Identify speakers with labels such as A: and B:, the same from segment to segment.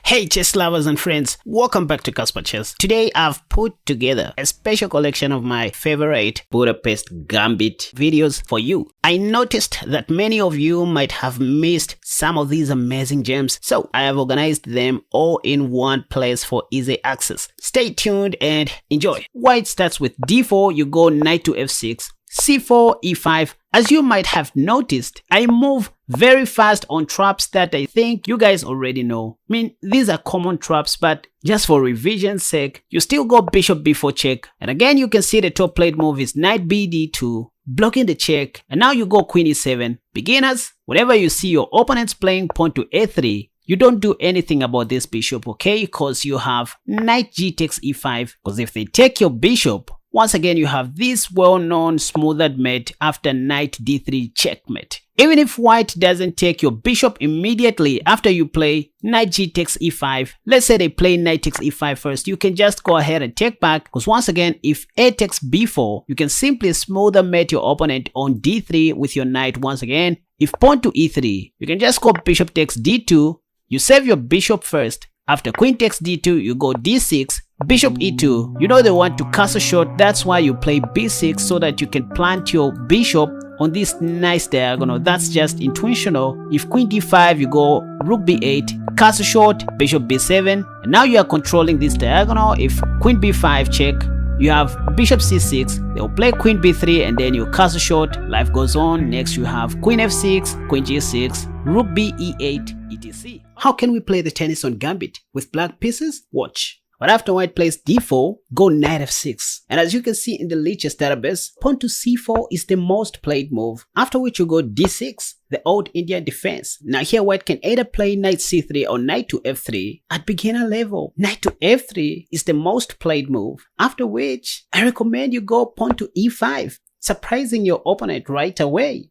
A: Hey chess lovers and friends, welcome back to Casper Chess. Today I've put together a special collection of my favorite Budapest Gambit videos for you. I noticed that many of you might have missed some of these amazing gems, so I have organized them all in one place for easy access. Stay tuned and enjoy. White starts with d4, you go knight to f6, c4, e5. As you might have noticed, I move very fast on traps that I think you guys already know. I mean, these are common traps, but just for revision's sake, you still go bishop b4 check. And again, you can see the top played move is knight bd2, blocking the check. And now you go queen e7. Beginners, whenever you see your opponents playing pawn to a3, you don't do anything about this bishop, okay? Because you have knight g takes e5. Because if they take your bishop, once again, you have this well-known smothered mate after knight d3 checkmate. Even if white doesn't take your bishop immediately after you play knight g takes e5, let's say they play knight takes e5 first, you can just go ahead and take back, because once again, if a takes b4, you can simply smother mate your opponent on d3 with your knight once again. If pawn to e3, you can just go bishop takes d2, you save your bishop first. After queen takes d2, you go d6, bishop e2. You know they want to castle short, that's why you play b6 so that you can plant your bishop on this nice diagonal. That's just intentional. If queen d5, you go rook b8, castle short, bishop b7, and now you are controlling this diagonal. If queen b5 check, you have bishop c6, they'll play queen b3 and then you castle short, life goes on. Next you have queen f6, queen g6, rook b e8, etc. How can we play the tennis on Gambit with black pieces? Watch. But after white plays d4, go knight f6. And as you can see in the Lichess database, pawn to c4 is the most played move, after which you go d6, the old Indian defense. Now here white can either play knight c3 or knight to f3 at beginner level. Knight to f3 is the most played move, after which I recommend you go pawn to e5. Surprising your opponent right away.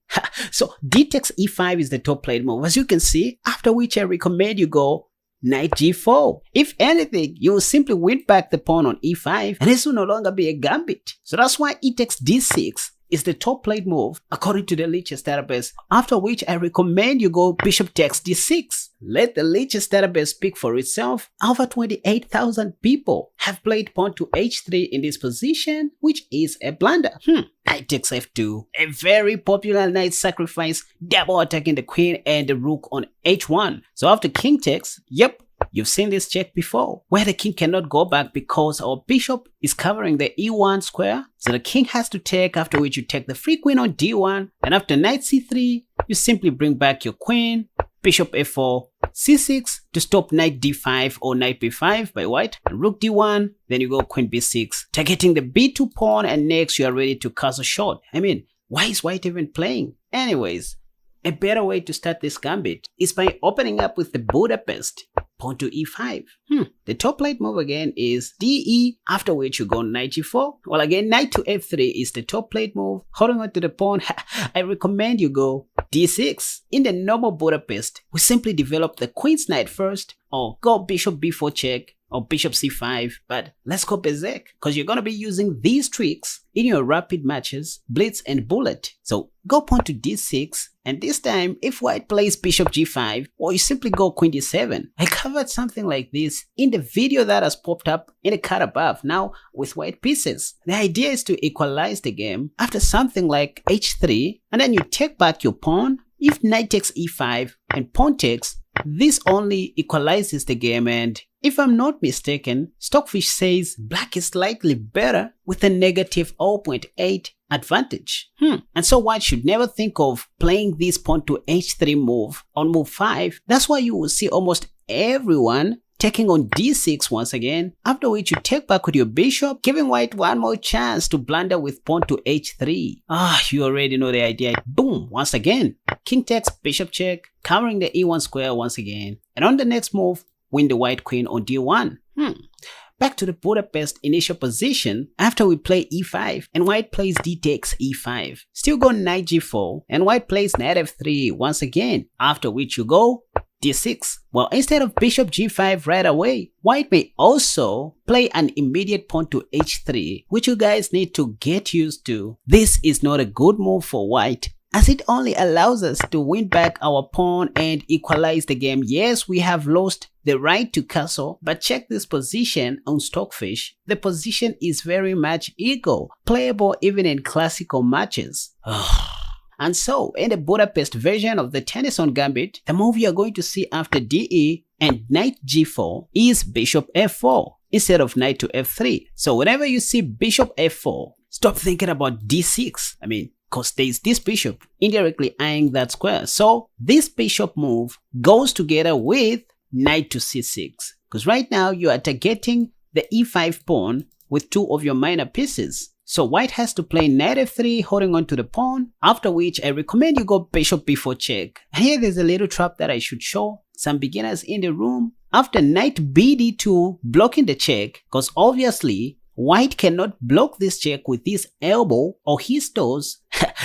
A: So d takes e5 is the top played move, as you can see, after which I recommend you go knight g4. If anything, you will simply win back the pawn on e5 and this will no longer be a gambit. So that's why e takes d6 is the top played move according to the Lichess database, after which I recommend you go bishop takes d6. Let the Lichess database speak for itself. Over 28,000 people have played pawn to h3 in this position, which is a blunder. Knight takes f2, a very popular knight sacrifice, double attacking the queen and the rook on h1. So after king takes, yep, you've seen this check before, where the king cannot go back because our bishop is covering the e1 square. So the king has to take, after which you take the free queen on d1. And after knight c3, you simply bring back your queen, bishop f4, c6 to stop knight d5 or knight b5 by white, and rook d1, then you go queen b6, targeting the b2 pawn, and next you are ready to castle short. I mean, why is white even playing? Anyways, a better way to start this gambit is by opening up with the Budapest. Pawn to e5. The top played move again is de, after which you go knight g4. Well, again, knight to f3 is the top played move. Holding on to the pawn, I recommend you go d6. In the normal Budapest, we simply develop the queen's knight first, or go bishop b4 check, or bishop c5, but let's go berserk, because you're going to be using these tricks in your rapid matches, blitz and bullet. So go pawn to d6, and this time if white plays bishop g5, or you simply go queen d7. I covered something like this in the video that has popped up in the card above, now with white pieces. The idea is to equalize the game after something like h3, and then you take back your pawn. If knight takes e5 and pawn takes, this only equalizes the game, and if I'm not mistaken, Stockfish says black is slightly better with a negative 0.8 advantage. And so white should never think of playing this pawn to h3 move on move 5. That's why you will see almost everyone taking on d6 once again, after which you take back with your bishop, giving white one more chance to blunder with pawn to h3. You already know the idea. Boom, once again, king takes, bishop check, covering the e1 square once again, and on the next move, win the white queen on d1. Back to the Budapest initial position after we play e5 and white plays d takes e5. Still go knight g4 and white plays knight f3 once again, after which you go d6. Well, instead of bishop g5 right away, white may also play an immediate pawn to h3, which you guys need to get used to. This is not a good move for white, as it only allows us to win back our pawn and equalize the game. Yes, we have lost the right to castle, but check this position on Stockfish. The position is very much equal, playable even in classical matches. And so, in the Budapest version of the tennis on Gambit, the move you're going to see after DE and knight g4 is bishop f4 instead of knight to f3. So whenever you see bishop f4, stop thinking about d6. Because there's this bishop indirectly eyeing that square. So this bishop move goes together with knight to c6. Because right now you are targeting the e5 pawn with two of your minor pieces. So white has to play knight f3 holding on to the pawn, after which I recommend you go bishop b4 check. And here there's a little trap that I should show some beginners in the room. After knight bd2 blocking the check, because obviously white cannot block this check with his elbow or his toes.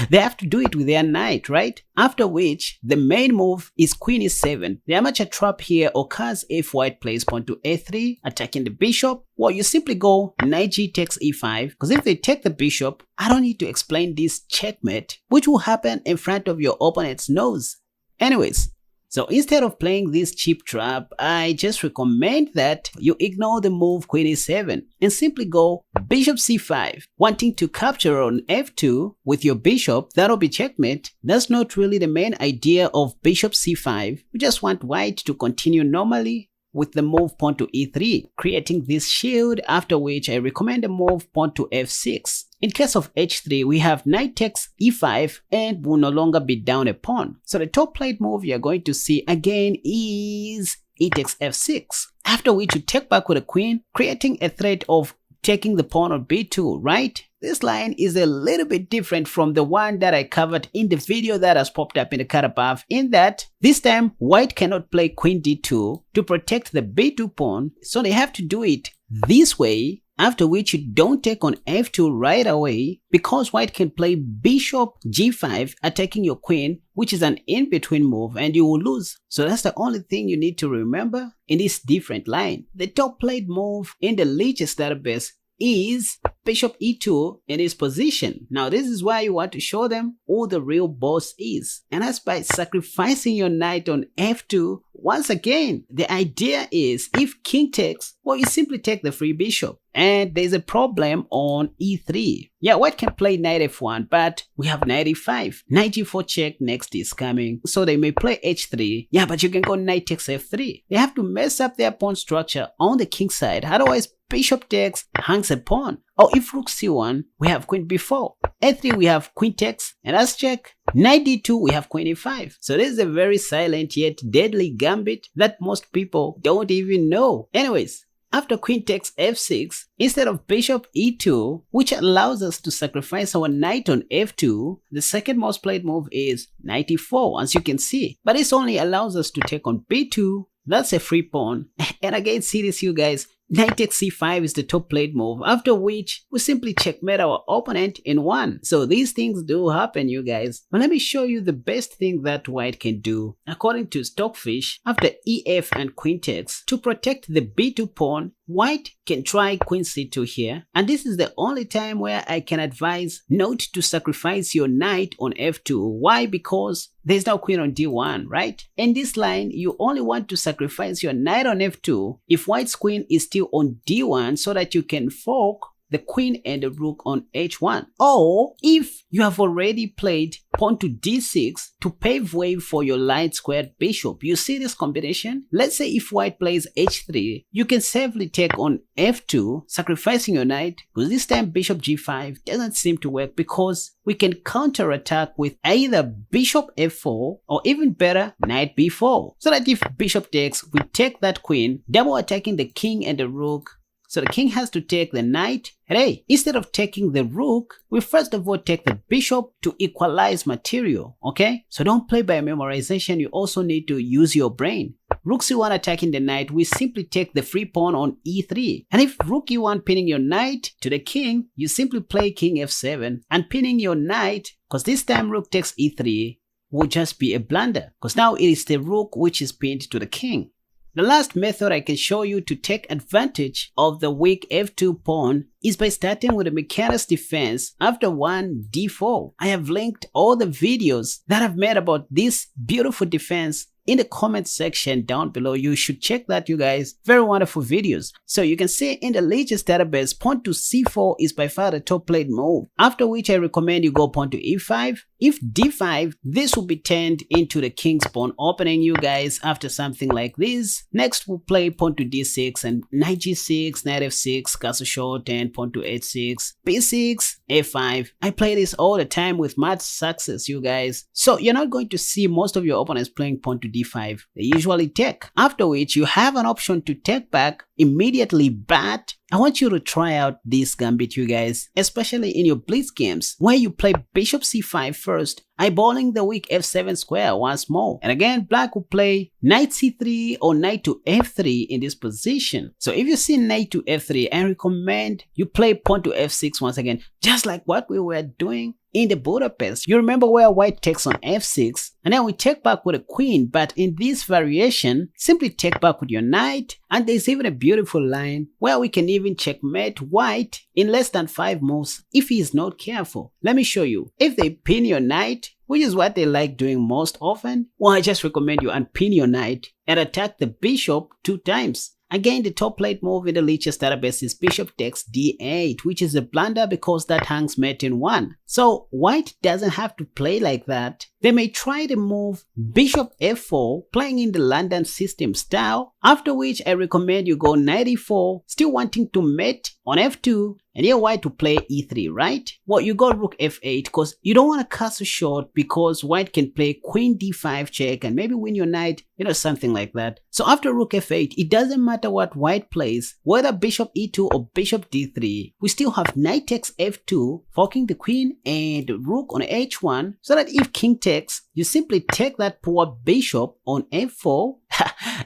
A: They have to do it with their knight, right? After which, the main move is queen e7. The amateur trap here occurs if white plays pawn to a3, attacking the bishop. Well, you simply go knight g takes e5, because if they take the bishop, I don't need to explain this checkmate, which will happen in front of your opponent's nose. Anyways, so instead of playing this cheap trap, I just recommend that you ignore the move queen e7 and simply go bishop c5, wanting to capture on f2 with your bishop. That'll be checkmate. That's not really the main idea of bishop c5. We just want white to continue normally with the move pawn to e3, creating this shield, after which I recommend the move pawn to f6. In case of h3, we have knight takes e5 and will no longer beat down a pawn. So the top played move you're going to see again is e takes f6, after which you take back with a queen, creating a threat of taking the pawn on b2, right? This line is a little bit different from the one that I covered in the video that has popped up in the card above, in that this time white cannot play queen d2 to protect the b2 pawn, so they have to do it this way, after which you don't take on f2 right away, because white can play bishop g5 attacking your queen, which is an in-between move, and you will lose. So that's the only thing you need to remember in this different line. The top played move in the Lichess database is bishop e2 in its position. Now this is why you want to show them who the real boss is, and that's by sacrificing your knight on f2. Once again, the idea is if king takes, well, you simply take the free bishop, and there's a problem on e3. Yeah, white can play knight f1, but we have knight e5. Knight g4 check next is coming, so they may play h3. Yeah, but you can go knight takes f3. They have to mess up their pawn structure on the king side, otherwise bishop takes hangs a pawn. Or if rook c1, we have queen b4. a3, we have queen takes, and as check. Knight d2, we have queen e5. So this is a very silent yet deadly gambit that most people don't even know. Anyways, after queen takes f6, instead of bishop e2, which allows us to sacrifice our knight on f2, the second most played move is knight e4, as you can see. But this only allows us to take on b2. That's a free pawn. And again, see this, you guys. Knight takes c5 is the top played move, after which we simply checkmate our opponent in one. So these things do happen, you guys. But let me show you the best thing that white can do. According to Stockfish, after ef and queen takes, to protect the b2 pawn, white can try queen c2 here. And this is the only time where I can advise not to sacrifice your knight on f2. Why? Because there's no queen on d1, right? In this line, you only want to sacrifice your knight on f2 if white's queen is still on d1, so that you can fork the queen and the rook on h1. Or if you have already played pawn to d6 to pave way for your light squared bishop. You see this combination? Let's say if white plays h3, you can safely take on f2, sacrificing your knight, because this time bishop g5 doesn't seem to work, because we can counterattack with either bishop f4 or even better, knight b4. So that if bishop takes, we take that queen, double attacking the king and the rook. So the king has to take the knight. Hey, instead of taking the rook, we first of all take the bishop to equalize material, okay? So don't play by memorization, you also need to use your brain. Rook c1 attacking the knight, we simply take the free pawn on e3. And if rook e1 pinning your knight to the king, you simply play king f7 and pinning your knight, because this time rook takes e3 will just be a blunder, because now it is the rook which is pinned to the king. The last method I can show you to take advantage of the weak f2 pawn is by starting with a mechanics defense after 1 d4. I have linked all the videos that I've made about this beautiful defense in the comment section down below. You should check that, you guys. Very wonderful videos. So you can see in the Lichess database, pawn to c4 is by far the top played move, after which I recommend you go pawn to e5. If d5, this will be turned into the king's pawn opening, you guys, after something like this. Next we'll play pawn to d6 and knight g6, knight f6, castle short, and pawn to h6, b6, a5. I play this all the time with much success, you guys. So you're not going to see most of your opponents playing pawn to d5. They usually take, after which you have an option to take back immediately, but I want you to try out this gambit, you guys, especially in your blitz games where you play bishop c5 first, eyeballing the weak f7 square once more. And again, black will play knight c3 or knight to f3 in this position. So if you see knight to f3, I recommend you play pawn to f6 once again, just like what we were doing in the Budapest. You remember where white takes on f6 and then we take back with a queen, but in this variation, simply take back with your knight. And there's even a beautiful line where we can even checkmate white in less than 5 moves if he is not careful. Let me show you. If they pin your knight, which is what they like doing most often, well, I just recommend you unpin your knight and attack the bishop 2 times. Again, the top played move in the Lichess database is bishop takes d8, which is a blunder because that hangs mate in 1. So white doesn't have to play like that. They may try the move bishop f4, playing in the London system style, after which I recommend you go knight e4, still wanting to mate on f2, and here white to play e3, right? Well, you got rook f8 because you don't want to castle short because white can play queen d5 check and maybe win your knight, something like that. So after rook f8, it doesn't matter what white plays, whether bishop e2 or bishop d3, we still have knight takes f2, forking the queen and rook on h1, so that if king takes, you simply take that poor bishop on f4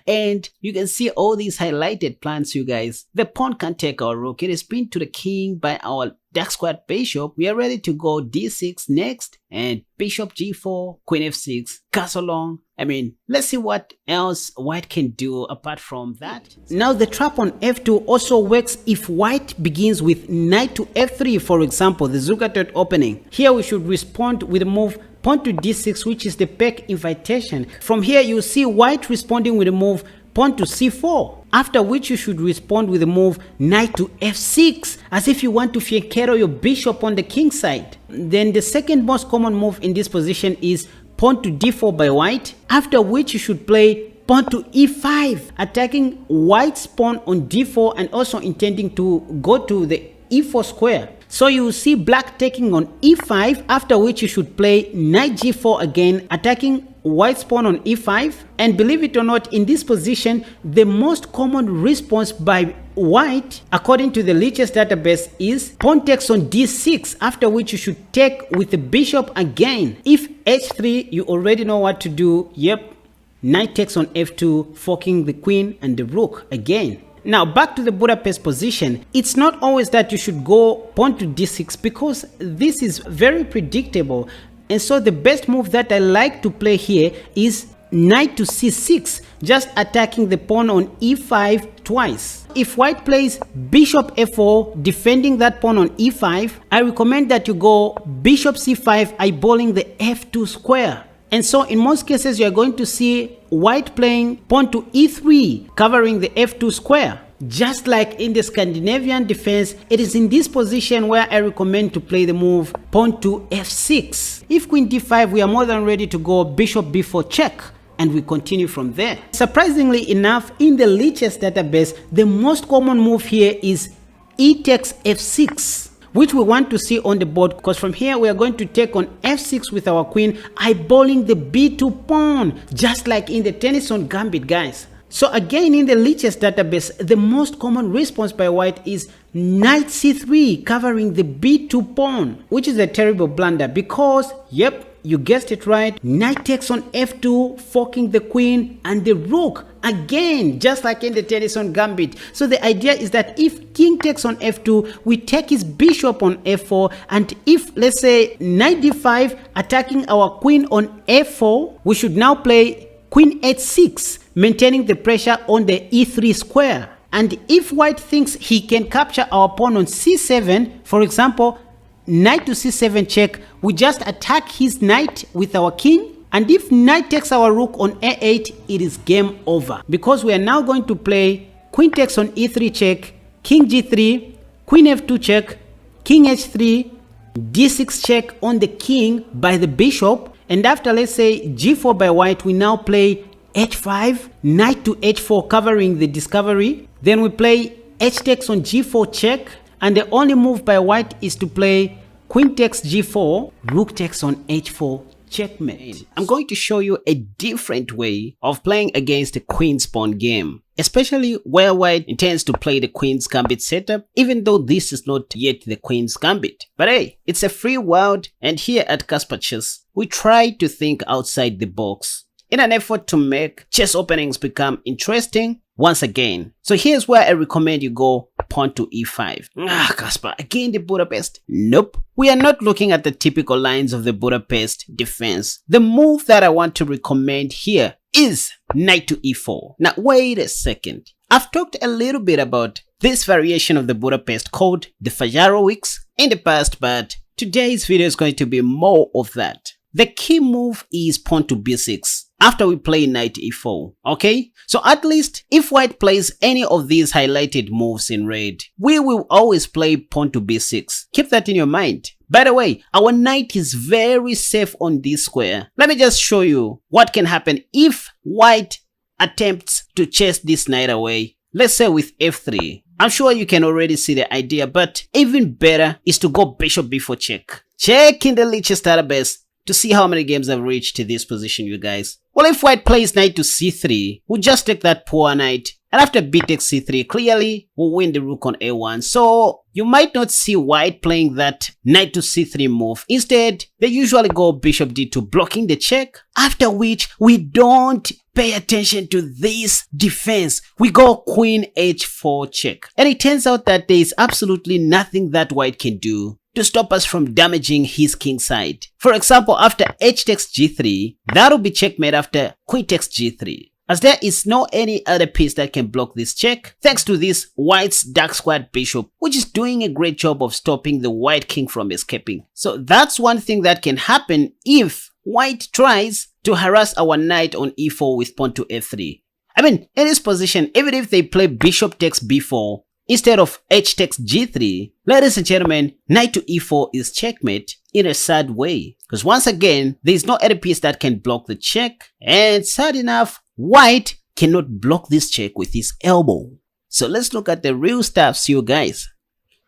A: and you can see all these highlighted plans, you guys. The pawn can take our rook. It is pinned to the king by our dark squared bishop. We are ready to go d6 next and bishop g4, queen f6, castle long. Let's see what else white can do apart from that. Now the trap on f2 also works if white begins with knight to f3, for example, the Zuckertort opening. Here we should respond with the move pawn to d6, which is the Peck invitation. From here you see white responding with the move pawn to c4, after which you should respond with the move knight to f6, as if you want to fianchetto your bishop on the king side. Then the second most common move in this position is pawn to d4 by white, after which you should play pawn to e5, attacking white's pawn on d4 and also intending to go to the e4 square. So you will see black taking on e5, after which you should play knight g4 again, attacking white's pawn on e5. And believe it or not, in this position, the most common response by white, according to the Lichess database, is pawn takes on d6, after which you should take with the bishop again. If h3, you already know what to do. Yep, knight takes on f2, forking the queen and the rook again. Now back to the Budapest position, it's not always that you should go pawn to d6 because this is very predictable, and so the best move that I like to play here is knight to c6, just attacking the pawn on e5 twice. If white plays bishop f4, defending that pawn on e5, I recommend that you go bishop c5, eyeballing the f2 square. And so in most cases, you are going to see white playing pawn to e3, covering the f2 square. Just like in the Scandinavian defense, it is in this position where I recommend to play the move pawn to f6. If queen d5, we are more than ready to go bishop b4 check, and we continue from there. Surprisingly enough, in the Lichess database, the most common move here is e takes f6, which we want to see on the board, because from here we are going to take on f6 with our queen, eyeballing the b2 pawn, just like in the Tennyson Gambit, guys. So again, in the Lichess database, the most common response by white is knight c3, covering the b2 pawn, which is a terrible blunder because, yep, you guessed it right, knight takes on f2, forking the queen and the rook, again, just like in the Tennyson Gambit. So the idea is that if king takes on f2, we take his bishop on f4, and if, let's say, knight d5, attacking our queen on f4, we should now play queen h6, maintaining the pressure on the e3 square. And if white thinks he can capture our pawn on c7, for example, knight to c7 check, we just attack his knight with our king, And if knight takes our rook on a8, it is game over, because we are now going to play queen takes on e3 check, king g3, queen f2 check, king h3, d6 check on the king by the bishop, and after, let's say, g4 by white, we now play h5, knight to h4 covering the discovery. Then we play h takes on g4 check, and the only move by white is to play queen takes g4, rook takes on h4, checkmate. I'm going to show you a different way of playing against a queen's pawn game, especially where white intends to play the queen's gambit setup, even though this is not yet the queen's gambit. But hey, it's a free world, and here at Kaspa Chess, we try to think outside the box in an effort to make chess openings become interesting once again. So here's where I recommend you go pawn to e5. Kaspa, again the Budapest? Nope. We are not looking at the typical lines of the Budapest defense. The move that I want to recommend here is knight to e4. Now wait a second. I've talked a little bit about this variation of the Budapest called the Fajarowics in the past, but today's video is going to be more of that. The key move is pawn to b6 after we play knight e4, okay? So at least if white plays any of these highlighted moves in red, we will always play pawn to b6. Keep that in your mind. By the way, our knight is very safe on this square. Let me just show you what can happen if white attempts to chase this knight away. Let's say with f3. I'm sure you can already see the idea, but even better is to go bishop b4 check. Check in the Lichess database to see how many games I've reached to this position, you guys. Well, if white plays knight to c3, we'll just take that poor knight, and after b takes c3, clearly we'll win the rook on a1. So you might not see white playing that knight to c3 move. Instead, they usually go bishop d2, blocking the check, after which we don't pay attention to this defense. We go queen h4 check. And it turns out that there is absolutely nothing that white can do to stop us from damaging his king side. For example, after h takes g3, that'll be checkmate after queen takes g3, as there is no any other piece that can block this check, thanks to this white's dark squared bishop, which is doing a great job of stopping the white king from escaping. So that's one thing that can happen if white tries to harass our knight on e4 with pawn to f3. I mean, in this position, even if they play bishop takes b4, instead of h takes g3, ladies and gentlemen, knight to e4 is checkmate in a sad way. Because once again, there is no other piece that can block the check, and sad enough, white cannot block this check with his elbow. So let's look at the real stuff, you guys.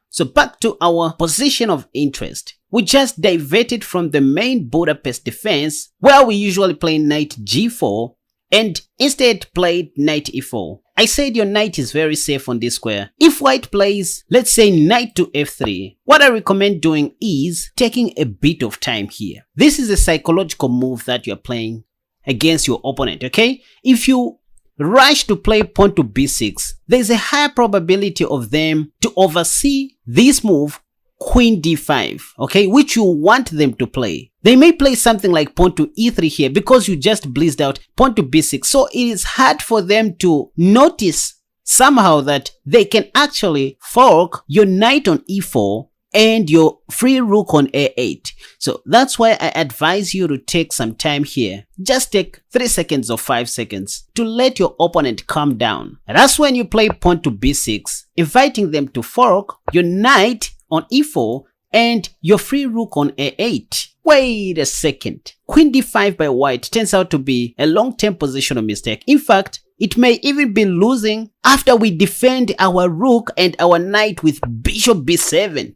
A: So back to our position of interest. We just diverted from the main Budapest defense, where we usually play knight g4, and instead played knight e4. I said your knight is very safe on this square. If white plays, let's say knight to f3, what I recommend doing is taking a bit of time here. This is a psychological move that you're playing against your opponent, okay? If you rush to play pawn to b6, there's a high probability of them to oversee this move, queen d5, okay, which you want them to play. They may play something like pawn to e3 here because you just blitzed out pawn to b6. So it is hard for them to notice somehow that they can actually fork your knight on e4 and your free rook on a8. So that's why I advise you to take some time here. Just take 3 seconds or 5 seconds to let your opponent calm down. And that's when you play pawn to b6, inviting them to fork your knight on e4 and your free rook on a8. Wait a second. Queen d5 by white turns out to be a long-term positional mistake. In fact, it may even be losing after we defend our rook and our knight with bishop b7.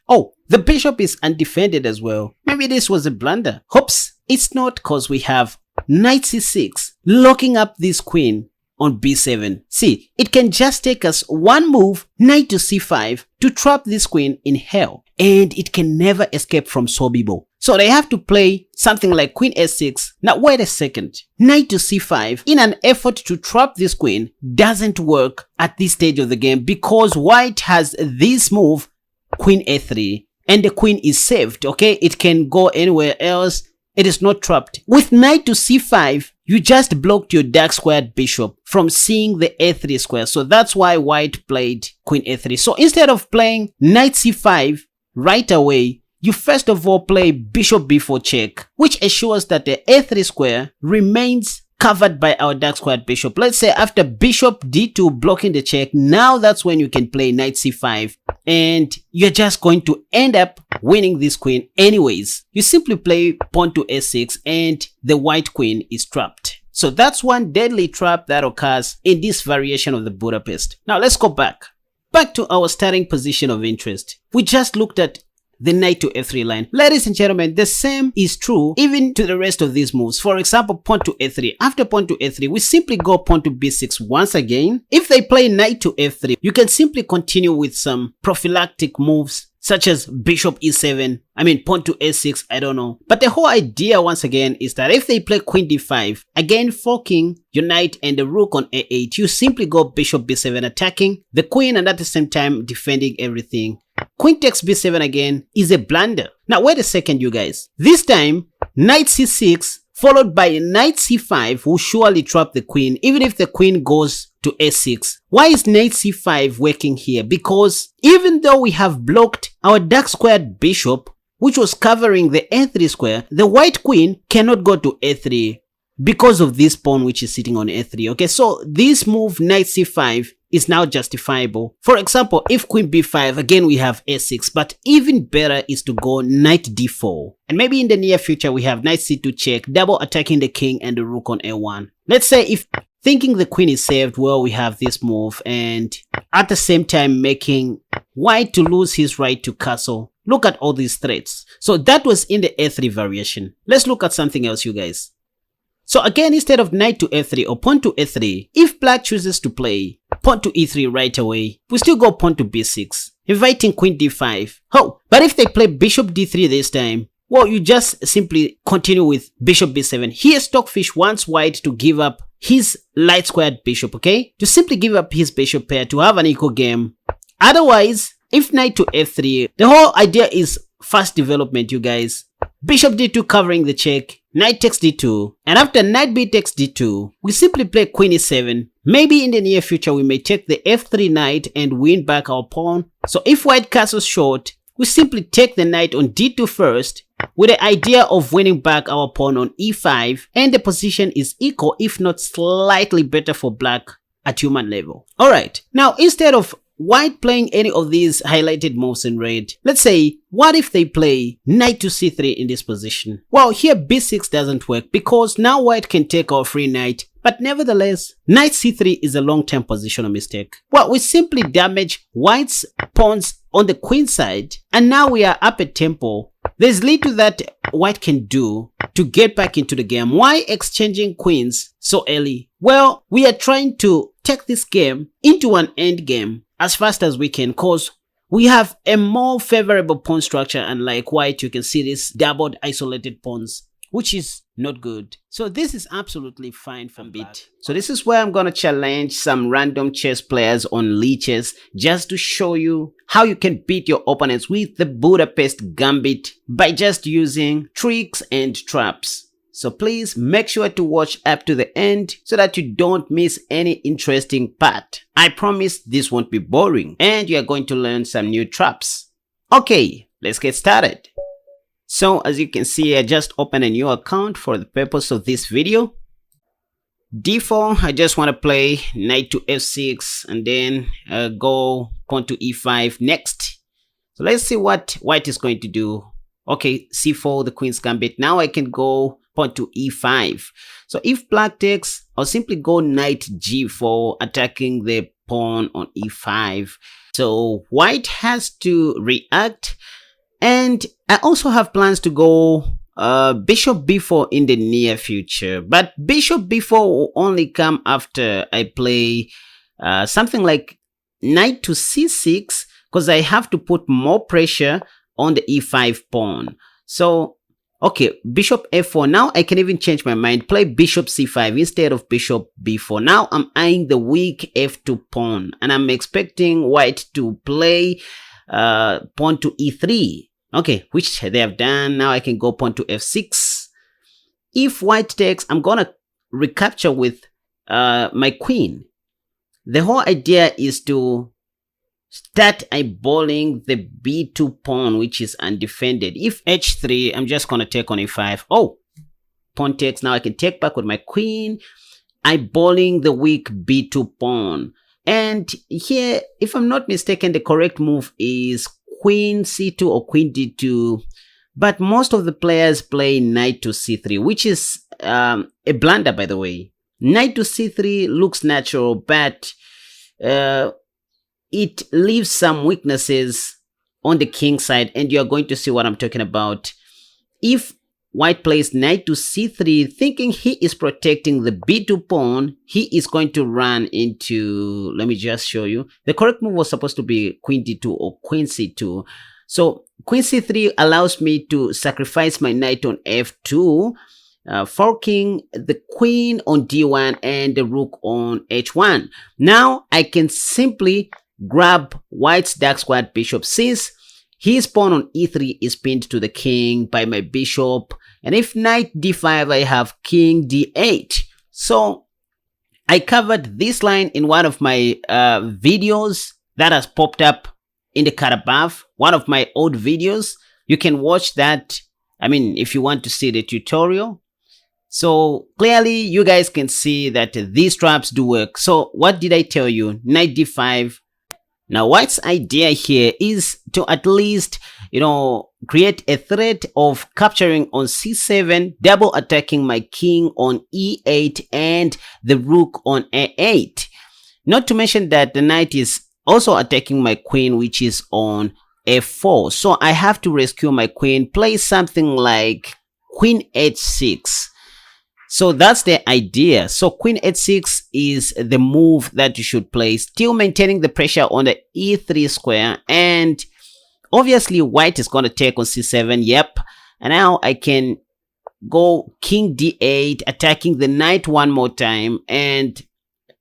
A: Oh, the bishop is undefended as well. Maybe this was a blunder. Oops, it's not, because we have knight c6 locking up this queen on b7. See, it can just take us one move, knight to c5, to trap this queen in hell, and it can never escape from Sobibo. So they have to play something like queen s6. Now wait a second, knight to c5 in an effort to trap this queen doesn't work at this stage of the game, because white has this move, queen a3, and the queen is saved, okay? It can go anywhere else. It is not trapped. With knight to c5, you just blocked your dark squared bishop from seeing the a3 square. So that's why white played queen a3. So instead of playing knight c5 right away, you first of all play bishop b4 check, which ensures that the a3 square remains covered by our dark squared bishop. Let's say after bishop d2 blocking the check, now that's when you can play knight c5, and you're just going to end up winning this queen anyways. You simply play pawn to a6 and the white queen is trapped. So that's one deadly trap that occurs in this variation of the Budapest. Now let's go back to our starting position of interest. We just looked at the knight to f3 line. Ladies and gentlemen, the same is true even to the rest of these moves. For example, pawn to a3. After pawn to a3, we simply go pawn to b6 once again. If they play knight to f3, you can simply continue with some prophylactic moves such as bishop e7, pawn to a6, I don't know. But the whole idea once again is that if they play queen d5, again forking your knight and the rook on a8, you simply go bishop b7 attacking the queen and at the same time defending everything. Queen takes b7 again is a blunder. Now wait a second you guys. This time, knight c6 followed by knight c5 will surely trap the queen even if the queen goes to a6. Why is knight c5 working here? Because even though we have blocked our dark squared bishop, which was covering the a3 square, the white queen cannot go to a3 because of this pawn which is sitting on a3. Okay, so this move knight c5 is now justifiable. For example, if queen b5, again we have a6, but even better is to go knight d4. And maybe in the near future we have knight c2 check, double attacking the king and the rook on a1. Let's say if thinking the queen is saved, well, we have this move and at the same time making white to lose his right to castle. Look at all these threats. So that was in the a3 variation. Let's look at something else you guys. So again, instead of knight to f3 or pawn to a3, if black chooses to play pawn to e3 right away, we still go pawn to b6, inviting queen d5. Oh, but if they play bishop d3 this time, well, you just simply continue with bishop b7. Here, Stockfish wants white to give up his light squared bishop, okay? To simply give up his bishop pair to have an equal game. Otherwise, if knight to f3, the whole idea is fast development, you guys. Bishop d2 covering the check, knight takes d2, and after knight b takes d2, we simply play queen e7. Maybe in the near future we may take the f3 knight and win back our pawn. So if white castles short, we simply take the knight on d2 first, with the idea of winning back our pawn on e5, and the position is equal if not slightly better for black at human level. Alright, now instead of white playing any of these highlighted moves in red, let's say, what if they play knight to c3 in this position? Well, here b6 doesn't work because now white can take our free knight, but nevertheless, knight c3 is a long-term positional mistake. Well, we simply damage white's pawns on the queen side, and now we are up a tempo. There's little that white can do to get back into the game. Why exchanging queens so early? Well, we are trying to take this game into an end game as fast as we can, cause we have a more favorable pawn structure, and like white, you can see this doubled isolated pawns, which is not good. So this is absolutely fine for Gambit. So this is where I'm gonna challenge some random chess players on Lichess just to show you how you can beat your opponents with the Budapest Gambit by just using tricks and traps. So please make sure to watch up to the end so that you don't miss any interesting part. I promise this won't be boring and you are going to learn some new traps. Okay, let's get started. So as you can see, I just opened a new account for the purpose of this video. D4, I just want to play knight to f6 and then go pawn to e5 next. So let's see what white is going to do. Okay, c4, the queen's gambit. Now I can go pawn to e5. So if black takes, I'll simply go knight g4, attacking the pawn on e5. So white has to react, and I also have plans to go bishop b4 in the near future, but bishop b4 will only come after I play something like knight to c6, because I have to put more pressure on the e5 pawn. So okay, bishop f4. Now I can even change my mind, play bishop c5 instead of bishop b4. Now I'm eyeing the weak f2 pawn, and I'm expecting white to play pawn to e3. Okay, which they have done. Now I can go pawn to f6. If white takes, I'm gonna recapture with my queen. The whole idea is to start eyeballing the b2 pawn, which is undefended. If h3, I'm just going to take on a5. Oh, pawn takes. Now I can take back with my queen, eyeballing the weak b2 pawn. And here, if I'm not mistaken, the correct move is queen c2 or queen d2. But most of the players play knight to c3, which is a blunder, by the way. Knight to c3 looks natural, but it leaves some weaknesses on the king side, and you're going to see what I'm talking about. If white plays knight to c3, thinking he is protecting the b2 pawn, he is going to run into, let me just show you. The correct move was supposed to be queen d2 or queen c2. So queen c3 allows me to sacrifice my knight on f2, forking the queen on d1 and the rook on h1. Now I can simply grab white's dark squared bishop, since his pawn on e3 is pinned to the king by my bishop. And if knight d5, I have king d8. So I covered this line in one of my videos that has popped up in the card above, one of my old videos. You can watch that, I mean, if you want to see the tutorial. So clearly you guys can see that these traps do work. So what did I tell you? Knight d5. Now white's idea here is to at least, create a threat of capturing on c7, double attacking my king on e8 and the rook on a8. Not to mention that the knight is also attacking my queen, which is on f4. So I have to rescue my queen, play something like queen h6. So that's the idea. So queen h6 is the move that you should play, still maintaining the pressure on the e3 square. And obviously white is going to take on c7. Yep. And now I can go king d8, attacking the knight one more time. And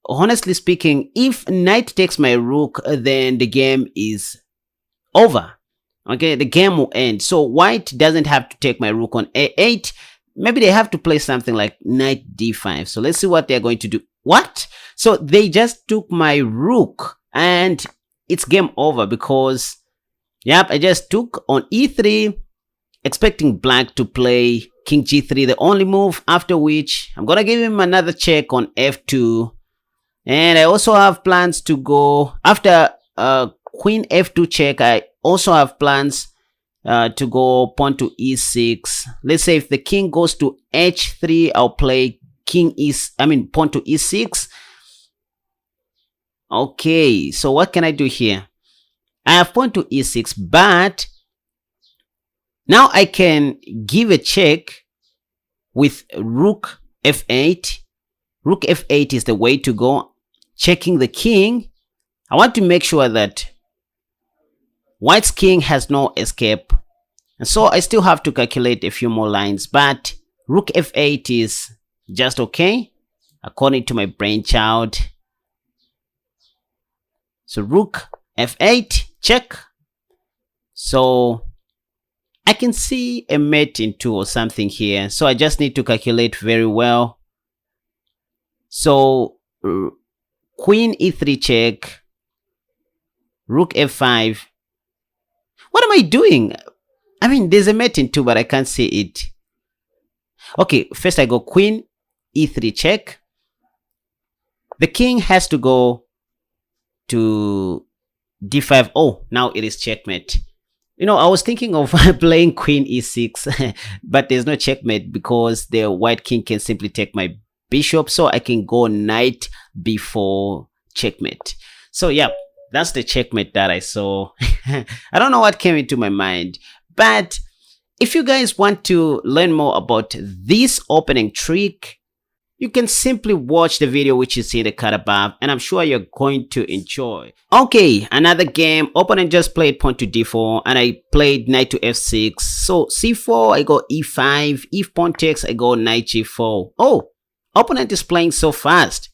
A: honestly speaking, if knight takes my rook, then the game is over. Okay, the game will end. So white doesn't have to take my rook on a8. Maybe they have to play something like knight d5. So let's see what they're going to do. What? So they just took my rook and it's game over because, yep, I just took on e3, expecting black to play king g3, the only move, after which I'm going to give him another check on f2. And I also have plans to go after queen f2 check. I also have plans to go pawn to e6. Let's say if the king goes to h3, I'll play pawn to e6. Okay, so what can I do here? I have pawn to e6, but now I can give a check with rook f8. Rook f8 is the way to go, checking the king. I want to make sure that white's king has no escape. And so I still have to calculate a few more lines, but rook f8 is just okay, according to my brainchild. So rook f8, check. So I can see a mate in 2 or something here. So I just need to calculate very well. So queen e3 check, rook f5. What am I doing? I mean, there's a mate in 2, but I can't see it. Okay, first I go queen e3 check. The king has to go to d5. Oh, now it is checkmate. I was thinking of playing queen e6, but there's no checkmate because the white king can simply take my bishop. So I can go knight before checkmate. So yeah, that's the checkmate that I saw. I don't know what came into my mind. But if you guys want to learn more about this opening trick, you can simply watch the video which you see in the card above, and I'm sure you're going to enjoy. Okay, another game. Opponent just played pawn to d4 and I played knight to f6. So c4, I go e5. If pawn takes, I go knight g4. Oh, opponent is playing so fast.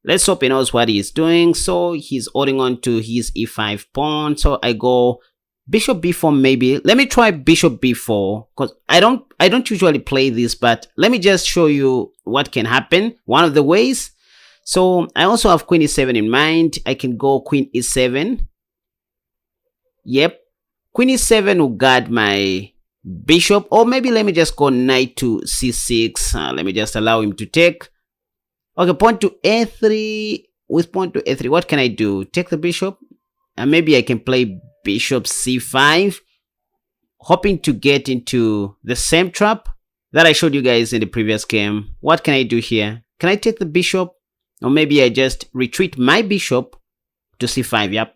A: Let's hope he knows what he is doing. So he's holding on to his e5 pawn. So I go bishop b4 maybe. Let me try bishop b4 because I don't usually play this, but let me just show you what can happen. One of the ways. So I also have queen e7 in mind. I can go queen e7. Yep. Queen e7 will guard my bishop. Or maybe let me just go knight to c6. Let me just allow him to take. Okay, pawn to a3. With pawn to a3, what can I do? Take the bishop? And maybe I can play bishop c5. Hoping to get into the same trap that I showed you guys in the previous game. What can I do here? Can I take the bishop? Or maybe I just retreat my bishop to c5, yep.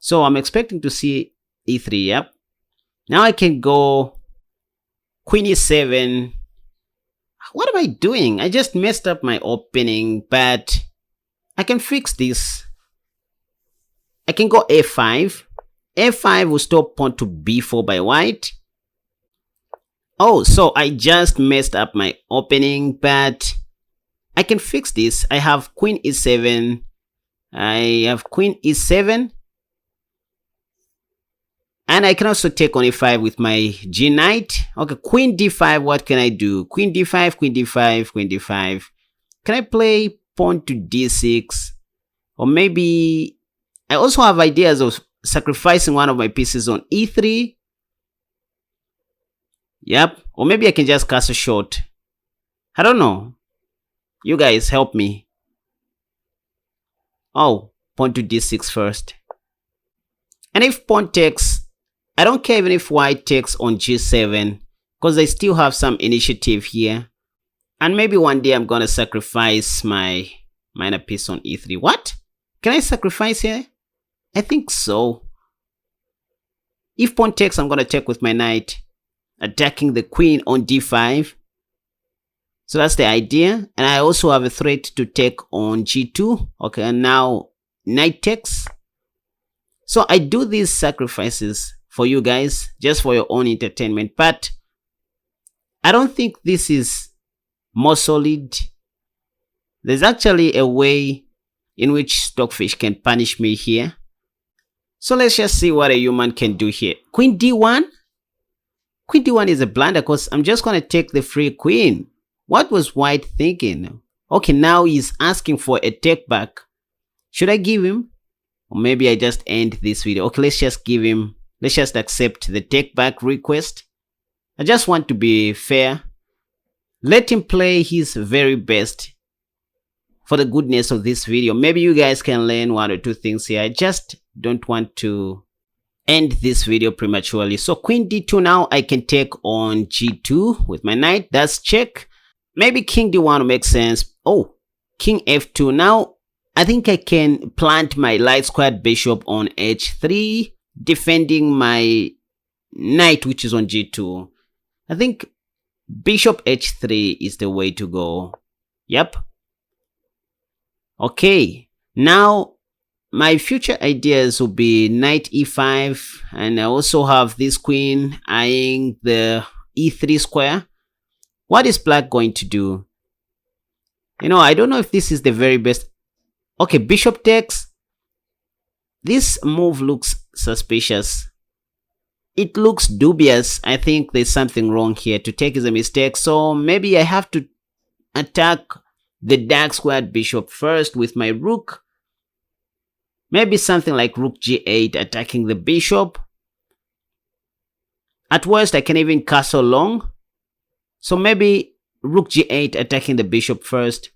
A: So I'm expecting to see e3, yep. Now I can go queen e7. What am I doing? I just messed up my opening, but I can fix this. I can go a5. a5 will stop pawn to b4 by white. Oh, so I just messed up my opening, but I can fix this. I have queen e7. I have queen e7. And I can also take on a5 with my g knight. Okay, queen d5, what can I do? Queen d5, queen d5, queen d5. Can I play pawn to d6? Or maybe I also have ideas of sacrificing one of my pieces on e3. Yep. Or maybe I can just cast a shot. I don't know. You guys help me. Oh, pawn to d6 first. And if pawn takes, I don't care even if white takes on g7, because I still have some initiative here. And maybe one day I'm going to sacrifice my minor piece on e3. What? Can I sacrifice here? I think so. If pawn takes, I'm going to take with my knight, attacking the queen on d5. So that's the idea. And I also have a threat to take on g2. Okay, and now knight takes. So I do these sacrifices for you guys, just for your own entertainment. But I don't think this is more solid. There's actually a way in which Stockfish can punish me here. So let's just see what a human can do here. Queen d1. Queen d1 is a blunder because I'm just going to take the free queen. What was white thinking? Okay, now he's asking for a take back. Should I give him? Or maybe I just end this video. Okay, let's just give him. Let's just accept the take back request. I just want to be fair. Let him play his very best for the goodness of this video. Maybe you guys can learn one or two things here. I just don't want to end this video prematurely. So queen d2, now I can take on g2 with my knight. That's check. Maybe king d1 will make sense. Oh, king f2. Now I think I can plant my light squared bishop on h3, defending my knight which is on g2. I think bishop h3 is the way to go. Yep. Okay, now my future ideas will be knight e5, and I also have this queen eyeing the e3 square. What is black going to do? You know, I don't know if this is the very best. Okay, bishop takes. This move looks suspicious. It looks dubious. I think there's something wrong here. To take is a mistake. So maybe I have to attack the dark squared bishop first with my rook. Maybe something like rook g8 attacking the bishop. At worst, I can even castle long. So maybe rook g8 attacking the bishop first.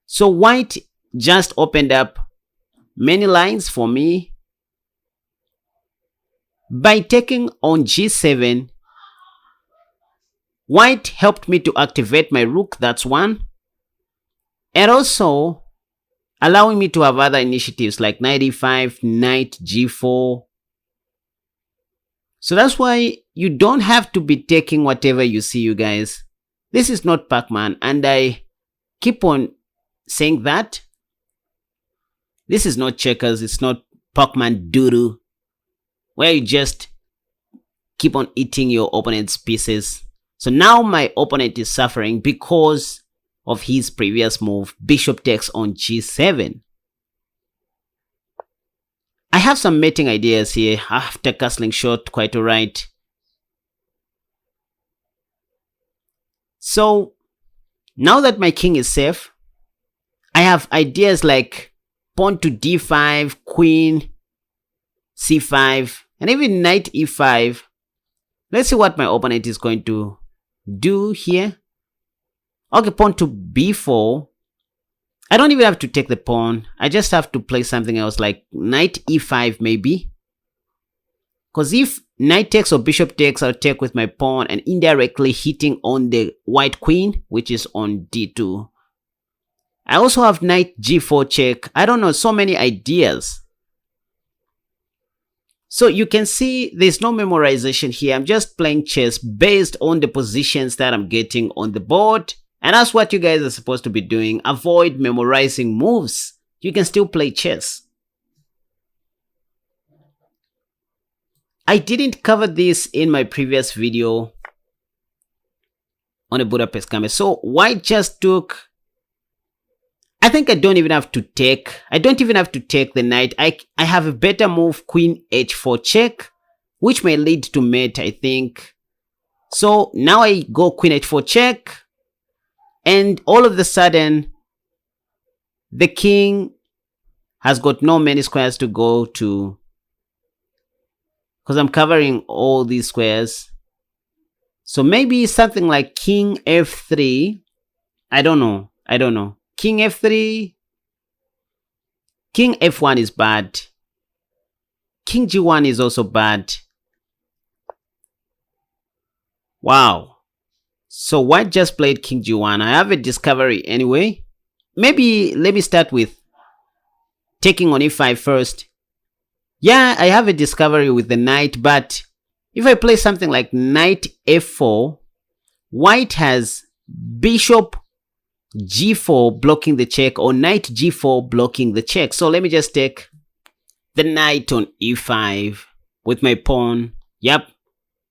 A: So white just opened up many lines for me. By taking on g7, white helped me to activate my rook, that's one. And also allowing me to have other initiatives like knight e5, knight g4. So that's why you don't have to be taking whatever you see, you guys. This is not Pac-Man, and I keep on saying that. This is not checkers, it's not Pac-Man doo-doo, where you just keep on eating your opponent's pieces. So now my opponent is suffering because of his previous move, bishop takes on g7. I have some mating ideas here after castling short, quite alright. So now that my king is safe, I have ideas like pawn to d5, queen c5. And even knight e5. Let's see what my opponent is going to do here. Okay, pawn to b4. I don't even have to take the pawn. I just have to play something else like knight e5 maybe. Because if knight takes or bishop takes, I'll take with my pawn and indirectly hitting on the white queen, which is on d2. I also have knight g4 check. I don't know, so many ideas. So you can see there's no memorization here. I'm just playing chess based on the positions that I'm getting on the board. And that's what you guys are supposed to be doing. Avoid memorizing moves. You can still play chess. I didn't cover this in my previous video on the Budapest Gambit. So white just took... I think I don't even have to take the knight. I have a better move, queen h4 check, which may lead to mate, I think. So now I go queen h4 check. And all of a sudden, the king has got no many squares to go to. Because I'm covering all these squares. So maybe something like king f3. I don't know. King f3. King f1 is bad. King g1 is also bad. Wow. So white just played king g1. I have a discovery anyway. Maybe let me start with taking on e5 first. Yeah, I have a discovery with the knight, but if I play something like knight f4, white has bishop g4 blocking the check or knight g4 blocking the check. So let me just take the knight on e5 with my pawn. Yep.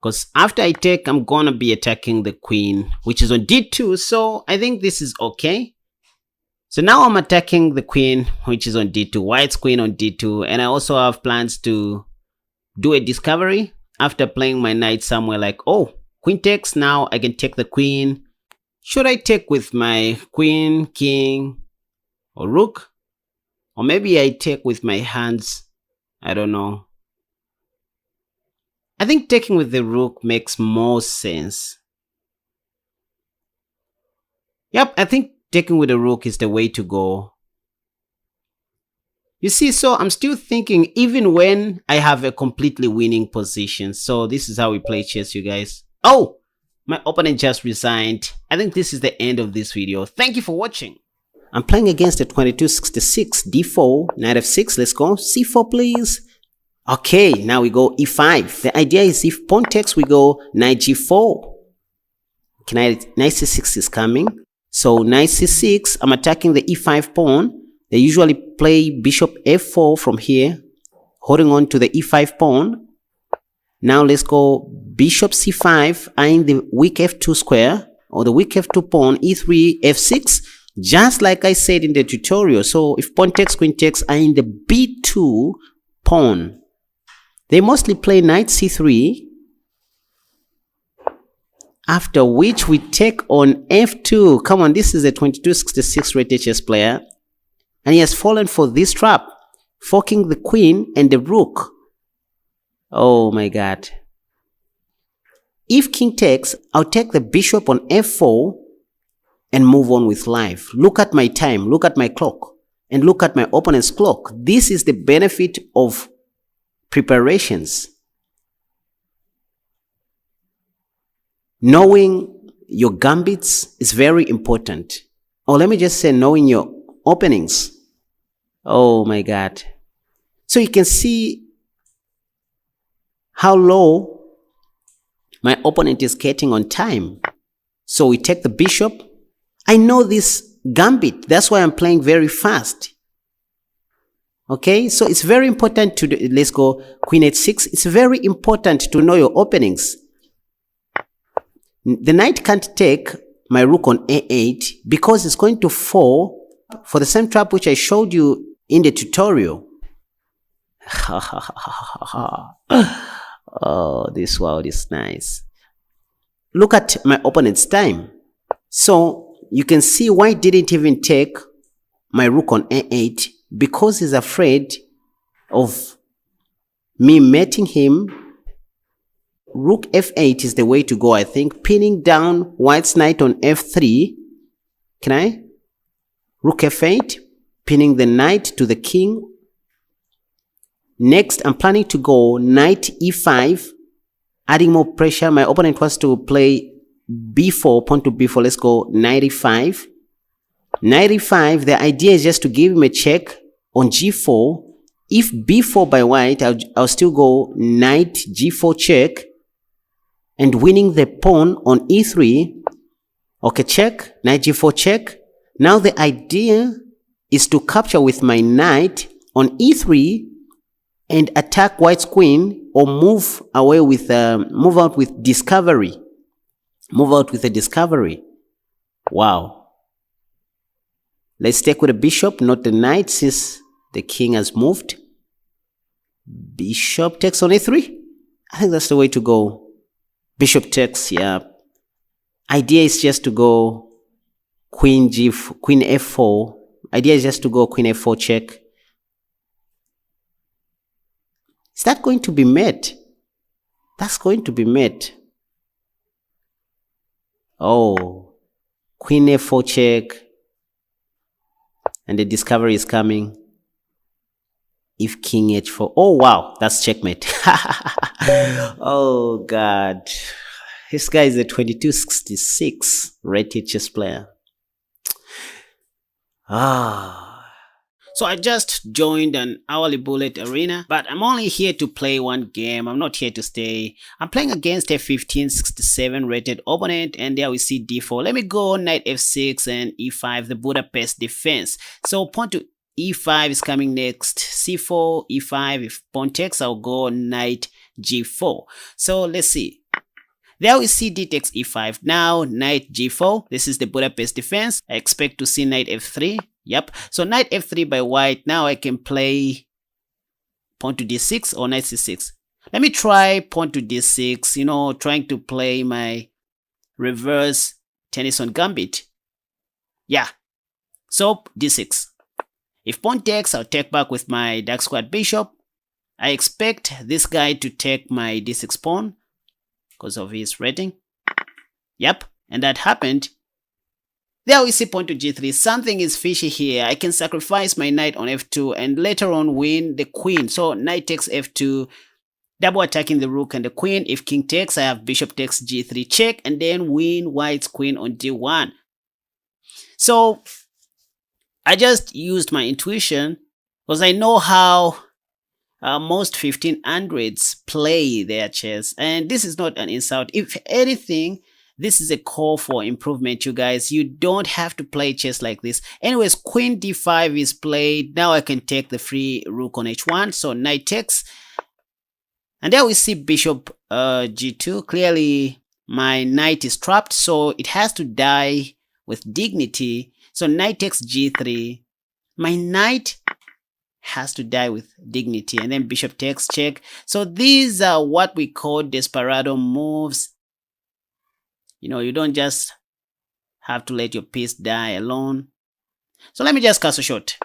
A: Because after I take, I'm gonna be attacking the queen, which is on d2. So I think this is okay. So now I'm attacking the queen, which is on d2. White's queen on d2. And I also have plans to do a discovery after playing my knight somewhere like, oh, queen takes. Now I can take the queen. Should I take with my queen, king, or rook? Or maybe I take with my hands. I don't know. I think taking with the rook makes more sense. Yep, I think taking with the rook is the way to go. You see, so I'm still thinking even when I have a completely winning position. So this is how we play chess, you guys. Oh, my opponent just resigned. I think this is the end of this video. Thank you for watching. I'm playing against the 2266 d4, knight f6. Let's go. c4, please. Okay, now we go e5. The idea is if pawn takes, we go knight g4. Okay, knight c6 is coming. So knight c6, I'm attacking the e5 pawn. They usually play bishop f4 from here, holding on to the e5 pawn. Now let's go bishop c5, eyeing the weak f2 square, or the weak f2 pawn, e3, f6, just like I said in the tutorial. So if pawn takes, queen takes, eyeing the b2 pawn. They mostly play knight c3, after which we take on f2. Come on, this is a 2266 rated chess player, and he has fallen for this trap, forking the queen and the rook. Oh my god. If king takes, I'll take the bishop on f4 and move on with life. Look at my time, look at my clock, and look at my opponent's clock. This is the benefit of preparations. Knowing your gambits is very important. Or let me just say knowing your openings. Oh my god. So you can see how low my opponent is getting on time. So we take the bishop. I know this gambit. That's why I'm playing very fast. Okay, so it's very important to do, let's go queen h6. It's very important to know your openings. The knight can't take my rook on a8 because it's going to fall for the same trap which I showed you in the tutorial. Oh, this world is nice. Look at my opponent's time. So you can see white didn't even take my rook on a8 because he's afraid of me mating him. Rook f8 is the way to go, I think. Pinning down white's knight on f3. Can I? Rook f8. Pinning the knight to the king. Next, I'm planning to go knight e5. Adding more pressure. My opponent wants to play b4, pawn to b4. Let's go knight e5. Knight e5, the idea is just to give him a check on g4. If b4 by white, I'll still go knight g4 check. And winning the pawn on e3. Okay, check. Knight g4 check. Now the idea is to capture with my knight on e3 and attack white's queen, or move away with move out with discovery. Move out with a discovery. Wow. Let's take with the bishop, not the knight, since the king has moved. Bishop takes on a3. I think that's the way to go. Bishop takes, yeah. Idea is just to go queen f4. Idea is just to go queen f4 check. Is that going to be met? That's going to be met. Oh, queen f4 check. And the discovery is coming. If king h4. Oh, wow. That's checkmate. Oh, God. This guy is a 2266 rated chess player. So I just joined an hourly bullet arena, but I'm only here to play one game. I'm not here to stay. I'm playing against a 1567 rated opponent, and there we see d4. Let me go knight f6 and e5, the Budapest defense. So pawn to e5 is coming next. c4, e5. If pawn takes, I'll go knight g4. So let's see. There we see d takes e5. Now knight g4. This is the Budapest defense. I expect to see knight f3. Yep. So knight f3 by white. Now I can play pawn to d6 or knight c6. Let me try pawn to d6. You know, trying to play my reverse Tennyson Gambit. Yeah. So d6. If pawn takes, I'll take back with my dark squared bishop. I expect this guy to take my d6 pawn because of his rating. Yep. And that happened. There we see pawn to g3. Something is fishy here. I can sacrifice my knight on f2 and later on win the queen. So knight takes f2, double attacking the rook and the queen. If king takes, I have bishop takes g3 check and then win white's queen on d1. So I just used my intuition because I know how most 1500s play their chess. And this is not an insult. If anything, this is a call for improvement, you guys. You don't have to play chess like this. Anyways, queen d5 is played. Now I can take the free rook on h1. So knight takes. And there we see bishop g2. Clearly, my knight is trapped, so it has to die with dignity. So knight takes g3. My knight has to die with dignity. And then bishop takes check. So these are what we call desperado moves. You know, you don't just have to let your piece die alone. So let me just castle short.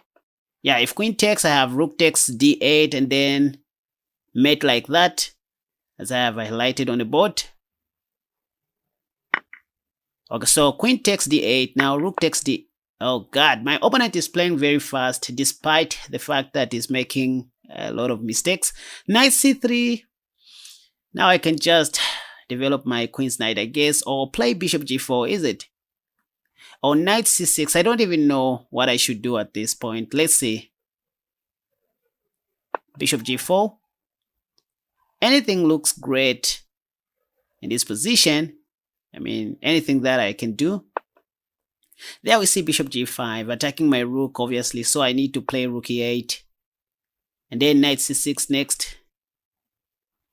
A: Yeah, if queen takes, I have rook takes d8 and then mate like that, as I have highlighted on the board. Okay, so queen takes d8. Now rook takes d. Oh God, my opponent is playing very fast despite the fact that he's making a lot of mistakes. Knight c3. Now I can just develop my queen's knight, I guess, or play bishop g4, is it? Or knight c6. I don't even know what I should do at this point. Let's see. Bishop g4. Anything looks great in this position. I mean, anything that I can do. There we see bishop g5, attacking my rook, obviously, so I need to play rook e8. And then knight c6 next.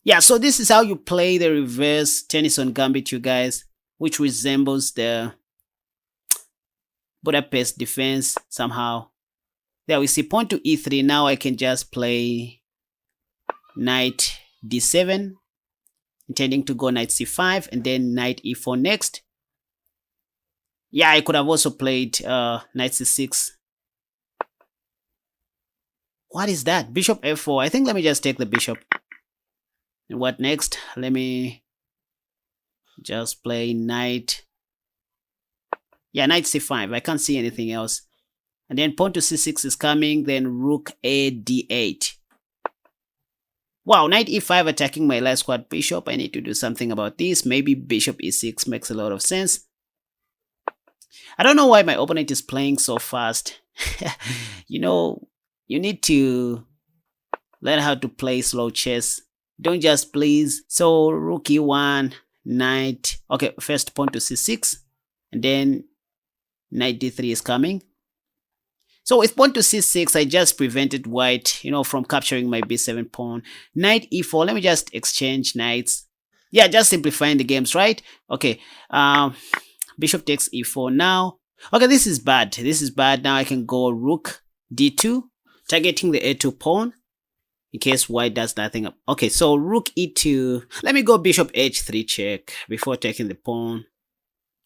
A: Yeah, so this is how you play the reverse Tennyson Gambit, you guys, which resembles the Budapest defense somehow. There we see pawn to e3. Now I can just play knight d7, intending to go knight c5 and then knight e4 next. Yeah, I could have also played knight c6. What is that? Bishop f4. I think let me just take the bishop. And what next? Let me just play knight. Yeah, knight c5. I can't see anything else. And then pawn to c6 is coming. Then rook a d8. Wow, knight e5 attacking my last squad bishop. I need to do something about this. Maybe bishop e6 makes a lot of sense. I don't know why my opponent is playing so fast. You know, you need to learn how to play slow chess. Don't just please. So rook e1, knight. Okay, first pawn to c6. And then knight d3 is coming. So with pawn to c6, I just prevented white, you know, from capturing my b7 pawn. Knight e4, let me just exchange knights. Yeah, just simplifying the games, right? Okay, bishop takes e4 now. Okay, this is bad. This is bad. Now I can go rook d2, targeting the a2 pawn in case white does nothing. Okay, so rook e2. Let me go bishop h3 check before taking the pawn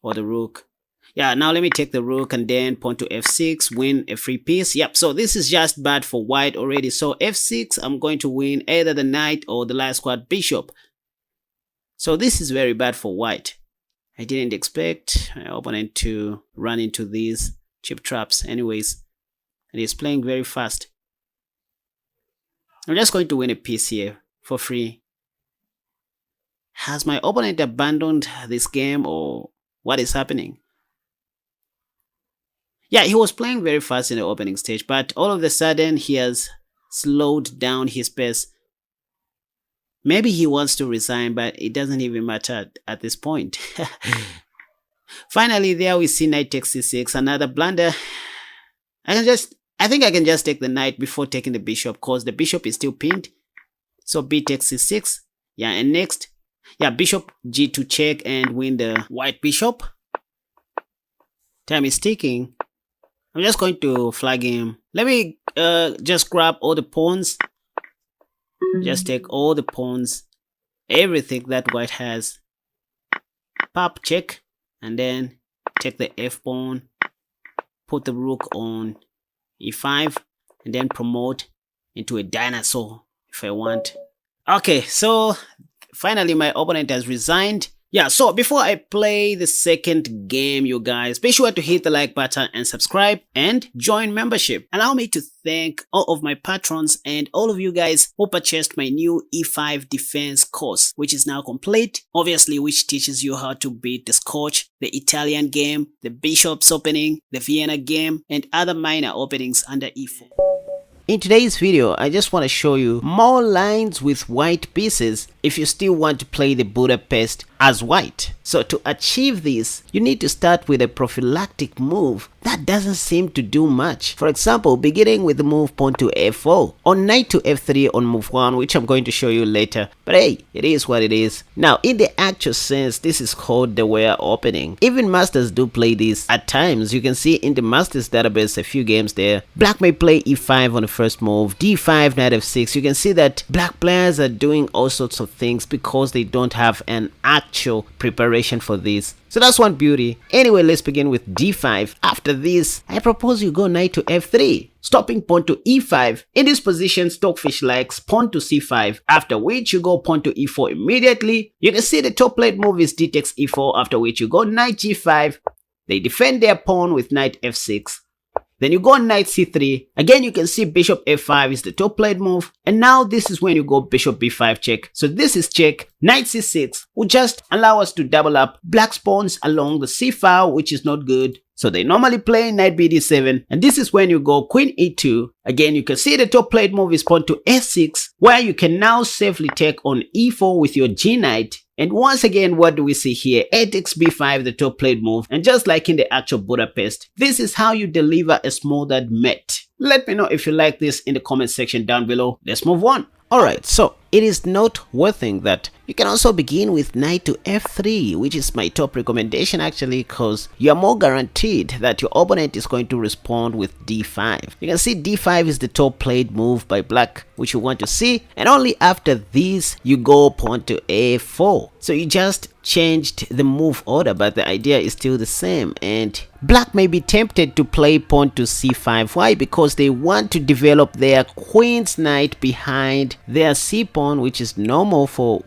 A: or the rook. Yeah, now let me take the rook and then pawn to f6, win a free piece. Yep, so this is just bad for white already. So f6, I'm going to win either the knight or the last squad bishop. So this is very bad for white. I didn't expect my opponent to run into these cheap traps anyways. And he's playing very fast. I'm just going to win a piece here for free. Has my opponent abandoned this game or what is happening? Yeah, he was playing very fast in the opening stage, but all of a sudden he has slowed down his pace. Maybe he wants to resign, but it doesn't even matter at this point. Finally, there we see knight takes c6, another blunder. I think I can just take the knight before taking the bishop because the bishop is still pinned. So b takes c6. Yeah, and next, yeah, bishop g2 check and win the white bishop. Time is ticking. I'm just going to flag him. Let me just grab all the pawns. Just take all the pawns. Everything that white has. Pop check. And then take the f pawn. Put the rook on e5. And then promote into a dinosaur if I want. Okay, so finally my opponent has resigned. Yeah, so before I play the second game, you guys, be sure to hit the like button and subscribe and join membership. Allow me to thank all of my patrons and all of you guys who purchased my new E5 defense course, which is now complete, obviously, which teaches you how to beat the Scotch, the Italian game, the Bishop's opening, the Vienna game, and other minor openings under E4. In today's video, I just want to show you more lines with white pieces if you still want to play the Budapest as white. So to achieve this, you need to start with a prophylactic move that doesn't seem to do much. For example, beginning with the move pawn to f4 or knight to f3 on move 1, which I'm going to show you later. But hey, it is what it is. Now, in the actual sense, this is called the wear opening. Even masters do play this at times. You can see in the masters database a few games there. Black may play e5 on the first move, d5, knight f6. You can see that black players are doing all sorts of things because they don't have an actual preparation for this. So that's one beauty. Anyway, let's begin with d5. After this, I propose you go knight to f3, stopping pawn to e5. In this position, Stockfish likes pawn to c5, after which you go pawn to e4 immediately. You can see the top plate move is d takes e4, after which you go knight g5. They defend their pawn with knight f6. Then you go knight c3. Again, you can see bishop f5 is the top played move. And now this is when you go bishop b5 check. So this is check. Knight c6 will just allow us to double up black's pawns along the c file, which is not good. So they normally play knight bd7. And this is when you go queen e2. Again, you can see the top played move is pawn to s6, where you can now safely take on e4 with your g knight. And once again, what do we see here? A takes b5, the top played move. And just like in the actual Budapest, this is how you deliver a smothered mate. Let me know if you like this in the comment section down below. Let's move on. Alright, so it is noteworthy that you can also begin with knight to f3, which is my top recommendation actually, because you are more guaranteed that your opponent is going to respond with d5. You can see d5 is the top played move by black, which you want to see, and only after this you go pawn to a4. So you just changed the move order, but the idea is still the same. And black may be tempted to play pawn to c5. Why? Because they want to develop their queen's knight behind their c pawn, which is normal for,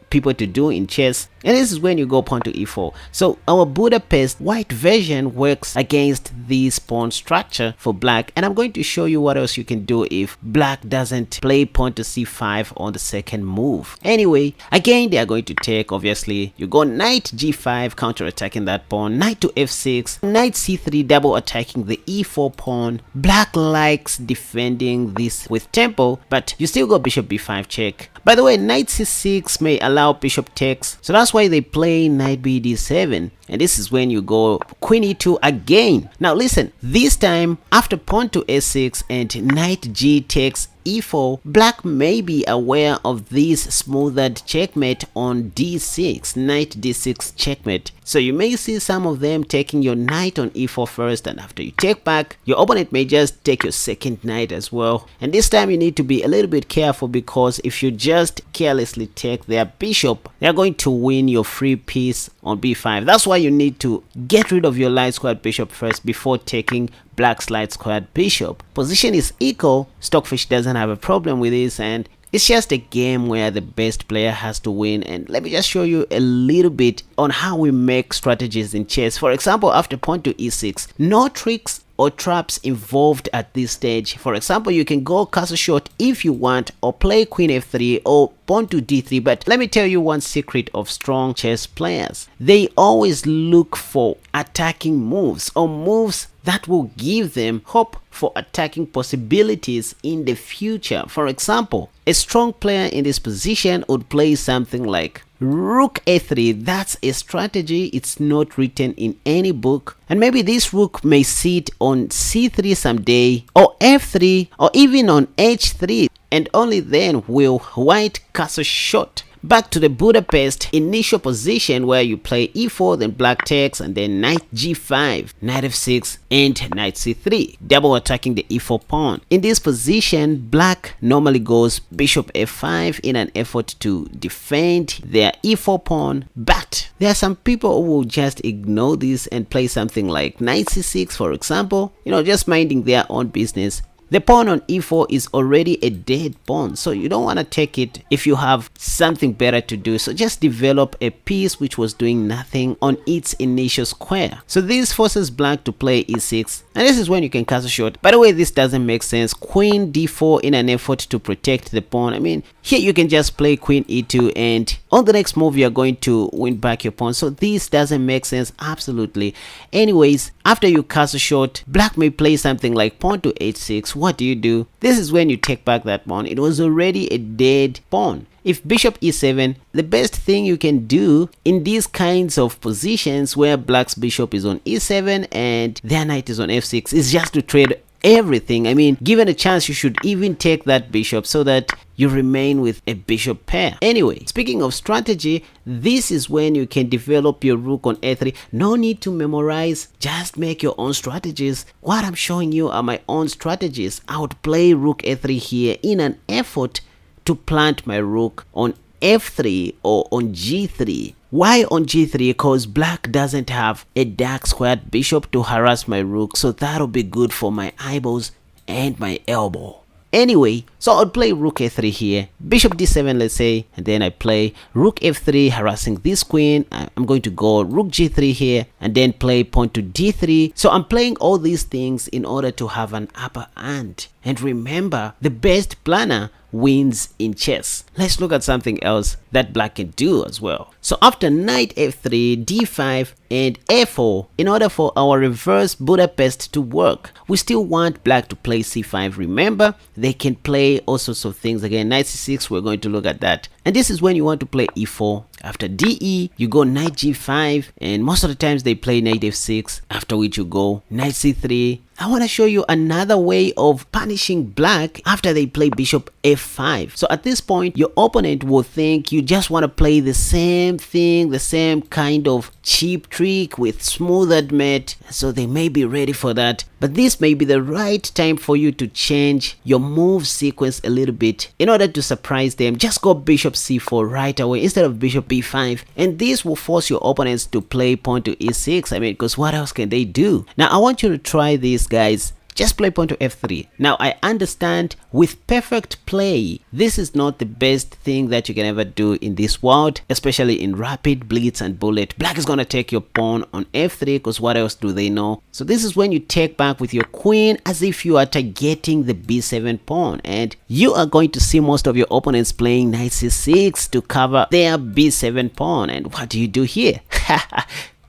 A: people to do in chess. And this is when you go pawn to e4. So our Budapest white version works against this pawn structure for black, and I'm going to show you what else you can do if black doesn't play pawn to c5 on the second move. Anyway, again, they are going to take, obviously, you go knight g5, counter-attacking that pawn, knight to f6, knight c3, double attacking the e4 pawn. Black likes defending this with tempo, but you still go bishop b5 check. By the way, knight c6 may allow bishop takes, so that's why they play knight b d7, and this is when you go queen e2 again. Now listen, this time after pawn to a6 and knight g takes e4, black may be aware of this smoothed checkmate on d6, knight d6 checkmate. So you may see some of them taking your knight on e4 first, and after you take back, your opponent may just take your second knight as well. And this time you need to be a little bit careful, because if you just carelessly take their bishop, they're going to win your free piece on b5. That's why you need to get rid of your light squared bishop first before taking black's light squared bishop. Position is equal, Stockfish doesn't have a problem with this, and it's just a game where the best player has to win. And let me just show you a little bit on how we make strategies in chess. For example, after pawn to e6, no tricks or traps involved at this stage. For example, you can go castle short if you want, or play queen f3 or pawn to d3. But let me tell you one secret of strong chess players: they always look for attacking moves, or moves that will give them hope for attacking possibilities in the future. For example, a strong player in this position would play something like rook a3. That's a strategy, it's not written in any book, and maybe this rook may sit on c3 someday, or f3, or even on h3, and only then will white castle short. Back to the Budapest initial position, where you play e4, then black takes, and then knight g5, knight f6, and knight c3, double attacking the e4 pawn. In this position, black normally goes bishop f5 in an effort to defend their e4 pawn, but there are some people who will just ignore this and play something like knight c6, for example, just minding their own business. The pawn on e4 is already a dead pawn, so you don't want to take it if you have something better to do. So just develop a piece which was doing nothing on its initial square. So this forces black to play e6, and this is when you can castle short. By the way, this doesn't make sense. Queen d4 in an effort to protect the pawn. I mean, here you can just play queen e2, and on the next move you're going to win back your pawn. So this doesn't make sense absolutely. Anyways, after you castle short, black may play something like pawn to h6. What do? This is when you take back that pawn. It was already a dead pawn. If bishop e7, the best thing you can do in these kinds of positions where black's bishop is on e7 and their knight is on f6 is just to trade everything. I mean, given a chance, you should even take that bishop so that you remain with a bishop pair. Anyway, speaking of strategy, this is when you can develop your rook on a3. No need to memorize, just make your own strategies. What I'm showing you are my own strategies. I would play rook a3 here in an effort to plant my rook on f3 or on g3. Why on g3? Because black doesn't have a dark squared bishop to harass my rook, so that'll be good for my eyeballs and my elbow. Anyway, so I'll play rook a3 here, bishop d7, let's say, and then I play rook f3 harassing this queen. I'm going to go rook g3 here and then play pawn to d3. So I'm playing all these things in order to have an upper hand. And remember, the best planner wins in chess. Let's look at something else that black can do as well. So after knight f3, d5, and f4, in order for our reverse Budapest to work, we still want black to play c5. Remember, they can play all sorts of things. Again, knight c6, we're going to look at that. And this is when you want to play e4. After de, you go knight g5, and most of the times they play knight f6, after which you go knight c3. I want to show you another way of punishing black after they play bishop f5. So at this point, your opponent will think you just want to play the same thing, the same kind of cheap trick with smoothed mate, so they may be ready for that. But this may be the right time for you to change your move sequence a little bit in order to surprise them. Just go bishop c4 right away instead of bishop b5, and this will force your opponents to play pawn to e6. I mean, because what else can they do? Now I want you to try this, guys. just play pawn to f3. Now I understand with perfect play, this is not the best thing that you can ever do in this world, especially in rapid, blitz and bullet. Black is gonna take your pawn on f3 because what else do they know? So this is when you take back with your queen as if you are targeting the b7 pawn, and you are going to see most of your opponents playing knight c6 to cover their b7 pawn. And what do you do here?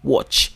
A: Watch.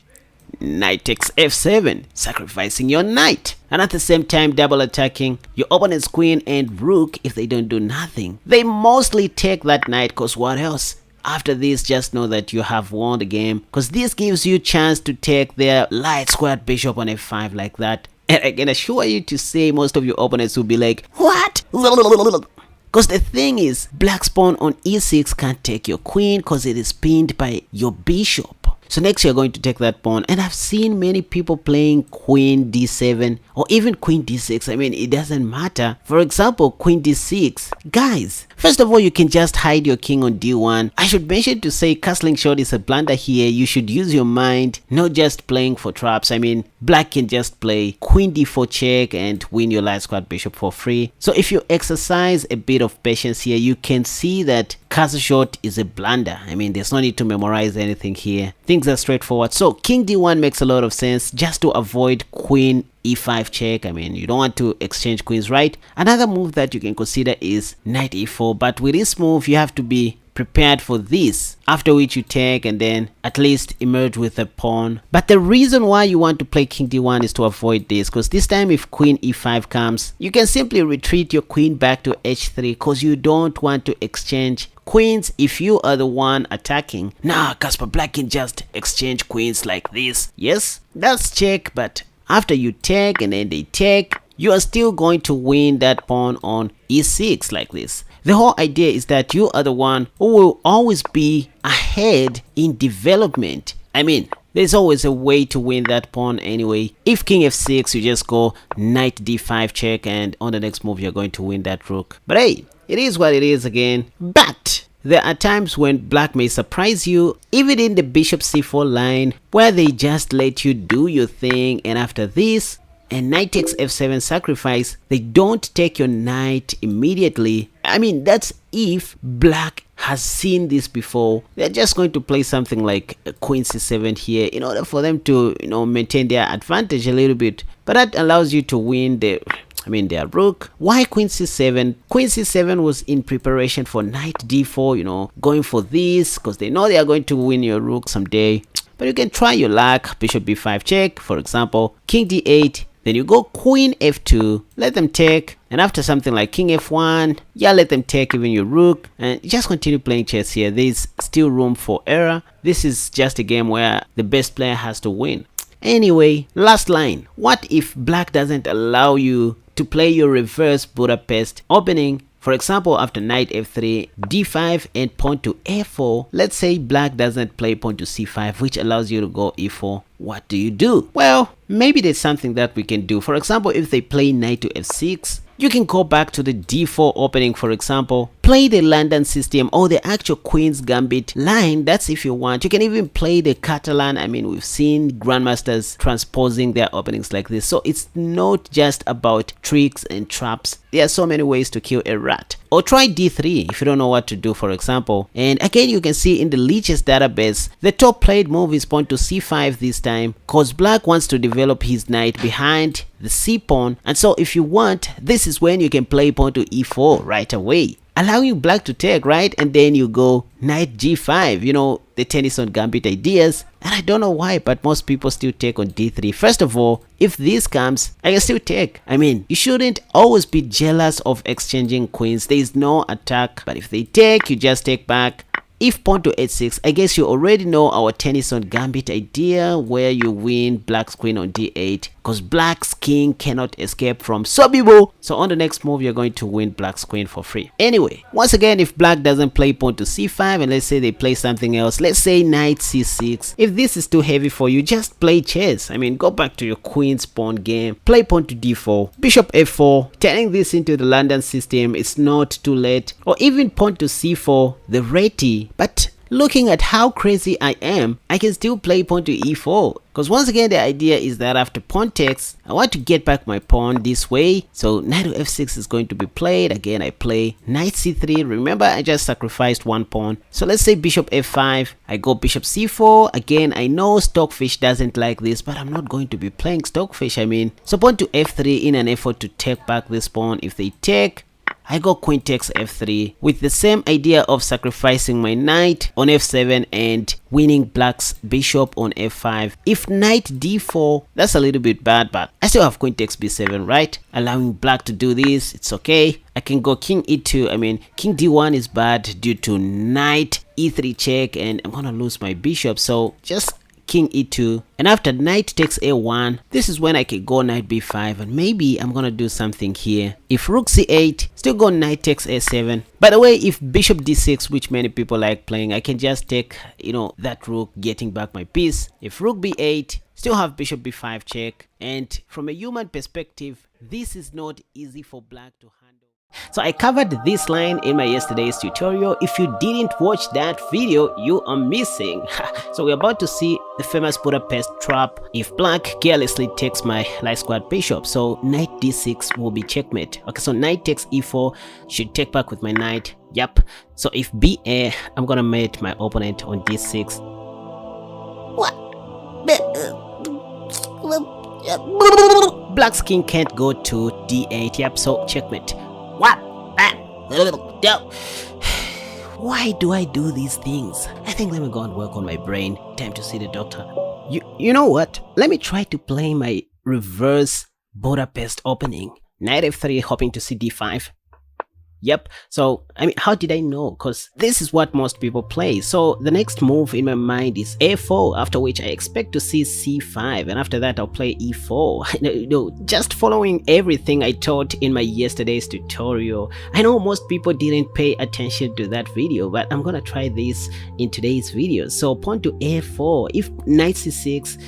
A: Knight takes f7, sacrificing your knight, and at the same time double attacking your opponent's queen and rook. If they don't do nothing, they mostly take that knight because what else? After this, just know that you have won the game, because this gives you chance to take their light squared bishop on f5 like that. And I can assure you to say most of your opponents will be like, what? Because the thing is, black's pawn on e6 can't take your queen because it is pinned by your bishop. So next you're going to take that pawn, and I've seen many people playing queen d7 or even queen d6. I mean, it doesn't matter. For example, queen d6. Guys, first of all, you can just hide your king on d1. I should mention to say castling short is a blunder here. You should use your mind, not just playing for traps. I mean, black can just play queen d4 check and win your light squared bishop for free. So if you exercise a bit of patience here, you can see that castle short is a blunder. I mean, there's no need to memorize anything here. Things are straightforward. So king d1 makes a lot of sense just to avoid queen e5 check. I mean, you don't want to exchange queens, right? Another move that you can consider is knight e4, but with this move you have to be prepared for this, after which you take and then at least emerge with a pawn. But the reason why you want to play king d1 is to avoid this, because this time if queen e5 comes, you can simply retreat your queen back to h3 because you don't want to exchange queens if you are the one attacking. Nah, Casper, black can just exchange queens like this. Yes, that's check, but after you take and then they take, you are still going to win that pawn on e6 like this. The whole idea is that you are the one who will always be ahead in development. I mean, there's always a way to win that pawn anyway. If king f6, you just go knight d5 check, and on the next move you're going to win that rook. But hey, it is what it is again. But there are times when black may surprise you, even in the bishop c4 line, where they just let you do your thing, and after this, and knight takes f7 sacrifice, they don't take your knight immediately. I mean, that's if black has seen this before. They're just going to play something like queen c7 here in order for them to, maintain their advantage a little bit. But that allows you to win their rook. Why queen c7? Queen c7 was in preparation for knight d4, going for this because they know they are going to win your rook someday. But you can try your luck. Bishop b5 check, for example, king d8. Then you go queen f2, let them take, and after something like king f1, yeah, let them take even your rook, and just continue playing chess here. There's still room for error. This is just a game where the best player has to win. Anyway, last line. What if black doesn't allow you to play your reverse Budapest opening? For example, after knight f3, d5 and pawn to f4, let's say black doesn't play pawn to c5, which allows you to go e4. What do you do? Well, maybe there's something that we can do. For example, if they play knight to f6, you can go back to the d4 opening, for example, play the London system or the actual Queen's Gambit line. That's if you want. You can even play the Catalan. I mean, we've seen grandmasters transposing their openings like this. So it's not just about tricks and traps. There are so many ways to kill a rat. Or try d3 if you don't know what to do, for example. And again, you can see in the Lichess database, the top played move is pawn to c5 this time, because black wants to develop his knight behind the c pawn. And so if you want, this is when you can play pawn to e4 right away, allowing black to take, right? And then you go knight g5, the Tennyson Gambit ideas. And I don't know why, but most people still take on d3. First of all, if this comes, I can still take. I mean, you shouldn't always be jealous of exchanging queens. There is no attack, but if they take, you just take back. If pawn to h6, I guess you already know our Tennyson Gambit idea where you win black's queen on d8, because black's king cannot escape from Sobibo. So on the next move, you're going to win black's queen for free. Anyway, once again, if black doesn't play pawn to c5 and let's say they play something else, let's say knight c6, if this is too heavy for you, just play chess. I mean, go back to your queen's pawn game, play pawn to d4, bishop f4, turning this into the London system. It's not too late. Or even pawn to c4, the reti. But looking at how crazy I am, I can still play pawn to e4. Because once again, the idea is that after pawn takes, I want to get back my pawn this way. So knight to f6 is going to be played. Again, I play knight c3. Remember, I just sacrificed one pawn. So let's say bishop f5. I go bishop c4. Again, I know Stockfish doesn't like this, but I'm not going to be playing Stockfish. I mean, so pawn to f3 in an effort to take back this pawn. If they take, I go queen takes f3 with the same idea of sacrificing my knight on f7 and winning black's bishop on f5. If knight d4, that's a little bit bad, but I still have queen takes b7, right? Allowing black to do this, it's okay. I can go king e2. I mean, king d1 is bad due to knight e3 check, and I'm gonna lose my bishop, so just king e2, and after knight takes a1, this is when I can go knight b5, and maybe I'm gonna do something here. If rook c8, still go knight takes a7. By the way, if bishop d6, which many people like playing, I can just take, that rook, getting back my piece. If rook b8, still have bishop b5 check, and from a human perspective, this is not easy for black to handle. So I covered this line in my yesterday's tutorial. If you didn't watch that video, you are missing. So we're about to see the famous Budapest trap if black carelessly takes my light squared bishop. So knight d6 will be checkmate. Okay, so knight takes e4, should take back with my knight. Yep. So if ba, I'm gonna mate my opponent on d6. What? Black's king can't go to d8. Yep, so checkmate. What? Why do I do these things? I think let me go and work on my brain. Time to see the doctor. You know what? Let me try to play my reverse Budapest opening. Knight f3 hopping to cd5. Yep. So, I mean, how did I know? Because this is what most people play. So, the next move in my mind is a4, after which I expect to see c5, and after that I'll play e4. Just following everything I taught in my yesterday's tutorial. I know most people didn't pay attention to that video, but I'm gonna try this in today's video. So, pawn to a4. If knight c6,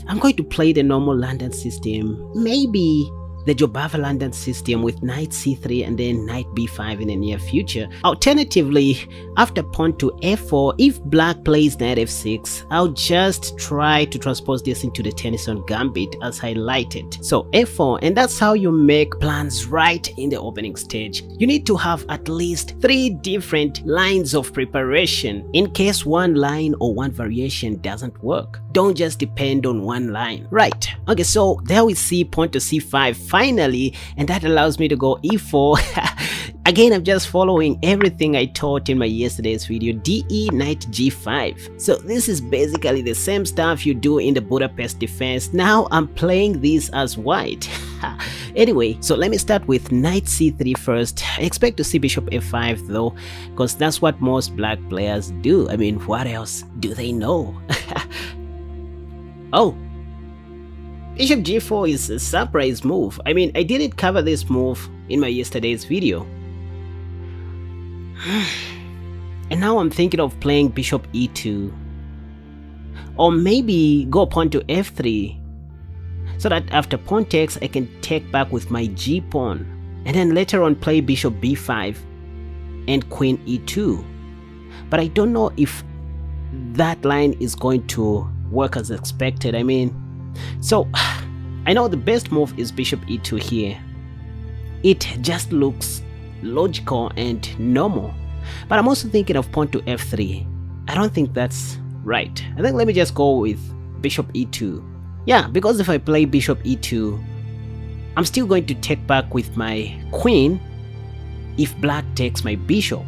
A: I'm going to play the normal London system. Maybe the Jobava London system with knight c3 and then knight b5 in the near future. Alternatively, after pawn to f4, if black plays knight f6, I'll just try to transpose this into the Tennyson Gambit as highlighted. So f4, and that's how you make plans right in the opening stage. You need to have at least 3 different lines of preparation in case one line or one variation doesn't work. Don't just depend on one line. Right, okay, so there we see pawn to c5 finally, and that allows me to go e4. Again, I'm just following everything I taught in my yesterday's video. DE knight g5. So this is basically the same stuff you do in the Budapest defense. Now I'm playing this as white. Anyway, so let me start with knight c3 first. I expect to see bishop f5 though, because that's what most black players do. I mean, what else do they know? Oh, bishop g4 is a surprise move. I mean, I didn't cover this move in my yesterday's video. And now I'm thinking of playing bishop e2. Or maybe go pawn to f3. So that after pawn takes, I can take back with my g pawn. And then later on play bishop b5 and queen e2. But I don't know if that line is going to work as expected. I mean, so I know the best move is bishop e2 here. It just looks logical and normal. But I'm also thinking of pawn to f3. I don't think that's right. I think let me just go with bishop e2. Yeah, because if I play bishop e2, I'm still going to take back with my queen if black takes my bishop.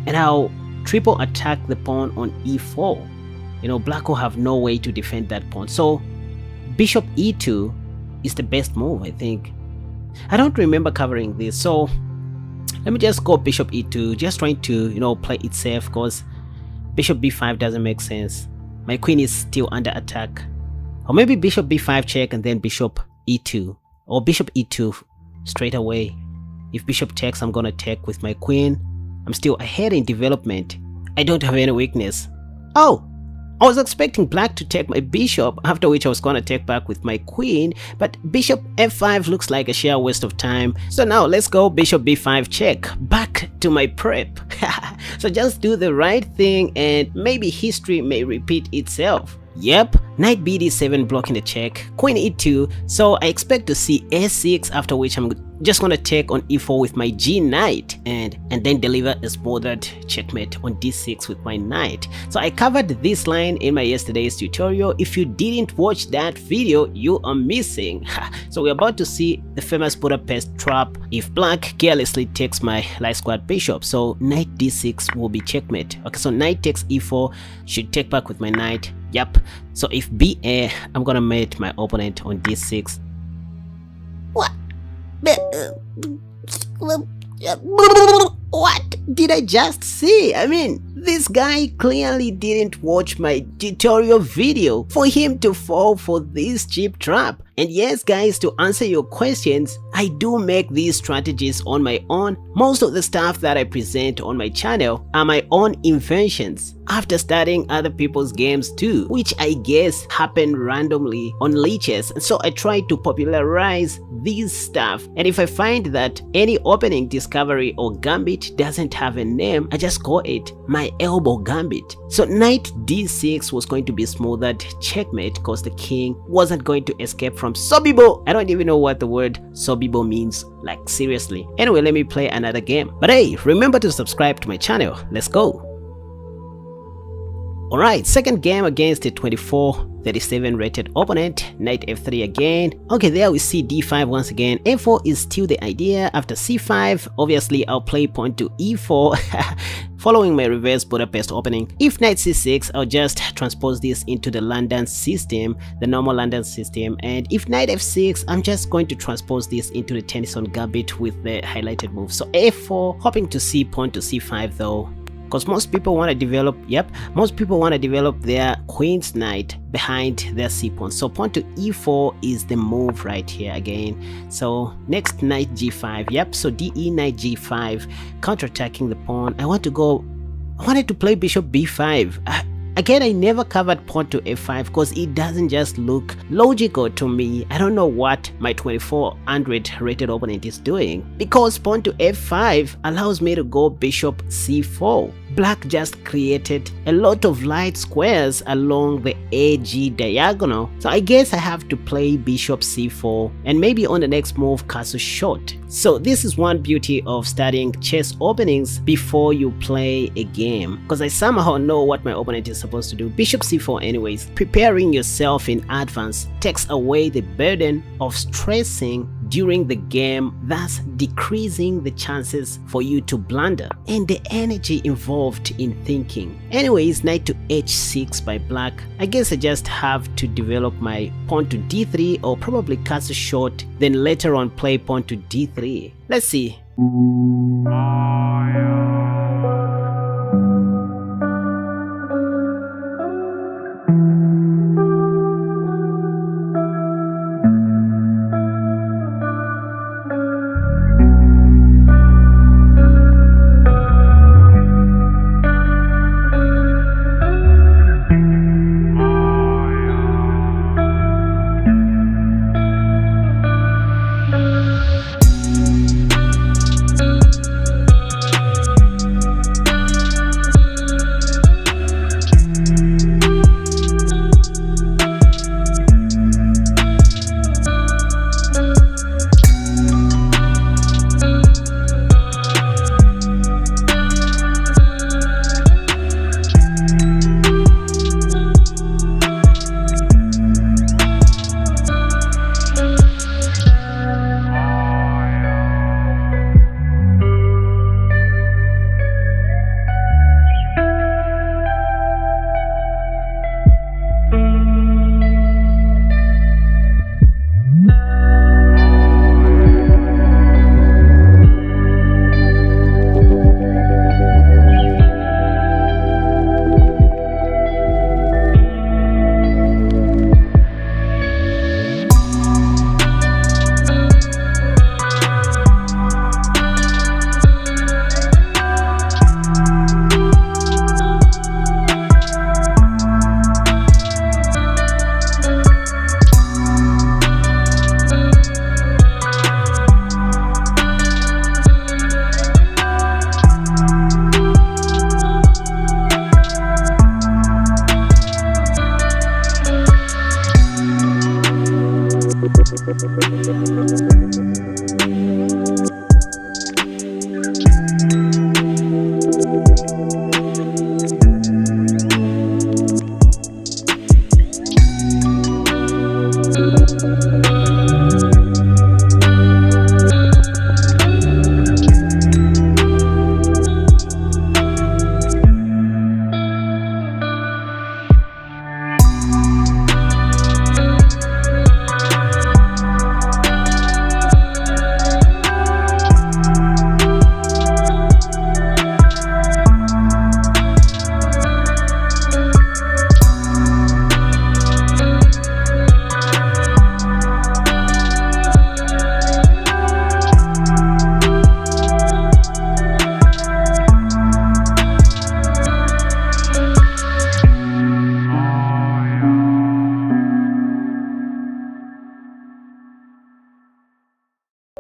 A: And I'll triple attack the pawn on e4. Black will have no way to defend that pawn. So bishop e2 is the best move, I think. I don't remember covering this, so let me just go bishop e2, just trying to play it safe, because bishop b5 doesn't make sense. My queen is still under attack. Or maybe bishop b5 check and then bishop e2, or bishop e2 straight away. If bishop takes, I'm gonna take with my queen. I'm still ahead in development. I don't have any weakness. Oh, I was expecting black to take my bishop, after which I was gonna take back with my queen, but bishop f5 looks like a sheer waste of time. So now let's go bishop b5 check. Back to my prep. So just do the right thing and maybe history may repeat itself. Yep, knight bd7 blocking the check, queen e2, so I expect to see a6, after which I'm just gonna take on e4 with my g knight and then deliver a smothered checkmate on d6 with my knight. So I covered this line in my yesterday's tutorial. If you didn't watch that video, you are missing. So we're about to see the famous Budapest trap if black carelessly takes my light squared bishop. So knight d6 will be checkmate. Okay, so knight takes e4, should take back with my knight. Yep, so if ba, I'm gonna mate my opponent on d6. What? What did I just see? I mean, this guy clearly didn't watch my tutorial video for him to fall for this cheap trap. And yes guys, to answer your questions, I do make these strategies on my own. Most of the stuff that I present on my channel are my own inventions after studying other people's games too, which I guess happened randomly on Lichess, and so I try to popularize this stuff. And if I find that any opening, discovery or gambit doesn't have a name, I just call it my elbow gambit. So knight d6 was going to be smothered checkmate because the king wasn't going to escape from Sobibo. I don't even know what the word Sobibo means, like seriously. Anyway, let me play another game. But hey, remember to subscribe to my channel. Let's go. Alright, second game against a 24-37 rated opponent, knight f3 again. Okay, there we see d5 once again. a4 is still the idea. After c5, obviously I'll play pawn to e4. Following my reverse Budapest opening. If knight c6, I'll just transpose this into the London system, the normal London system. And if knight f6, I'm just going to transpose this into the Tennyson Gambit with the highlighted move. So a4, hoping to see pawn to c5 though, because most people want to develop, most people want to develop their queen's knight behind their c pawn. So pawn to e4 is the move right here again. So next, knight g5. So de knight g5, counterattacking the pawn. I wanted to play bishop b5. Again, I never covered pawn to f5 because it doesn't just look logical to me. I don't know what my 2400 rated opponent is doing, because pawn to f5 allows me to go bishop c4. Black just created a lot of light squares along the AG diagonal, so I guess I have to play bishop c4 and maybe on the next move castle short. So this is one beauty of studying chess openings before you play a game, because I somehow know what my opponent is supposed to do. Bishop c4 anyways. Preparing yourself in advance takes away the burden of stressing during the game, thus decreasing the chances for you to blunder and the energy involved in thinking. Anyways, knight to h6 by black. I guess I just have to develop my pawn to d3 or probably castle short, then later on play pawn to d3. Let's see.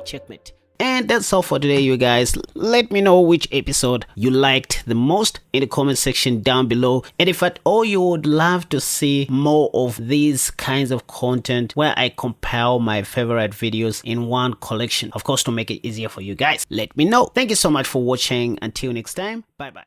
A: Checkmate. And that's all for today, you guys. Let me know which episode you liked the most in the comment section down below. And if at all you would love to see more of these kinds of content where I compile my favorite videos in one collection, of course, to make it easier for you guys, let me know. Thank you so much for watching. Until next time, bye bye.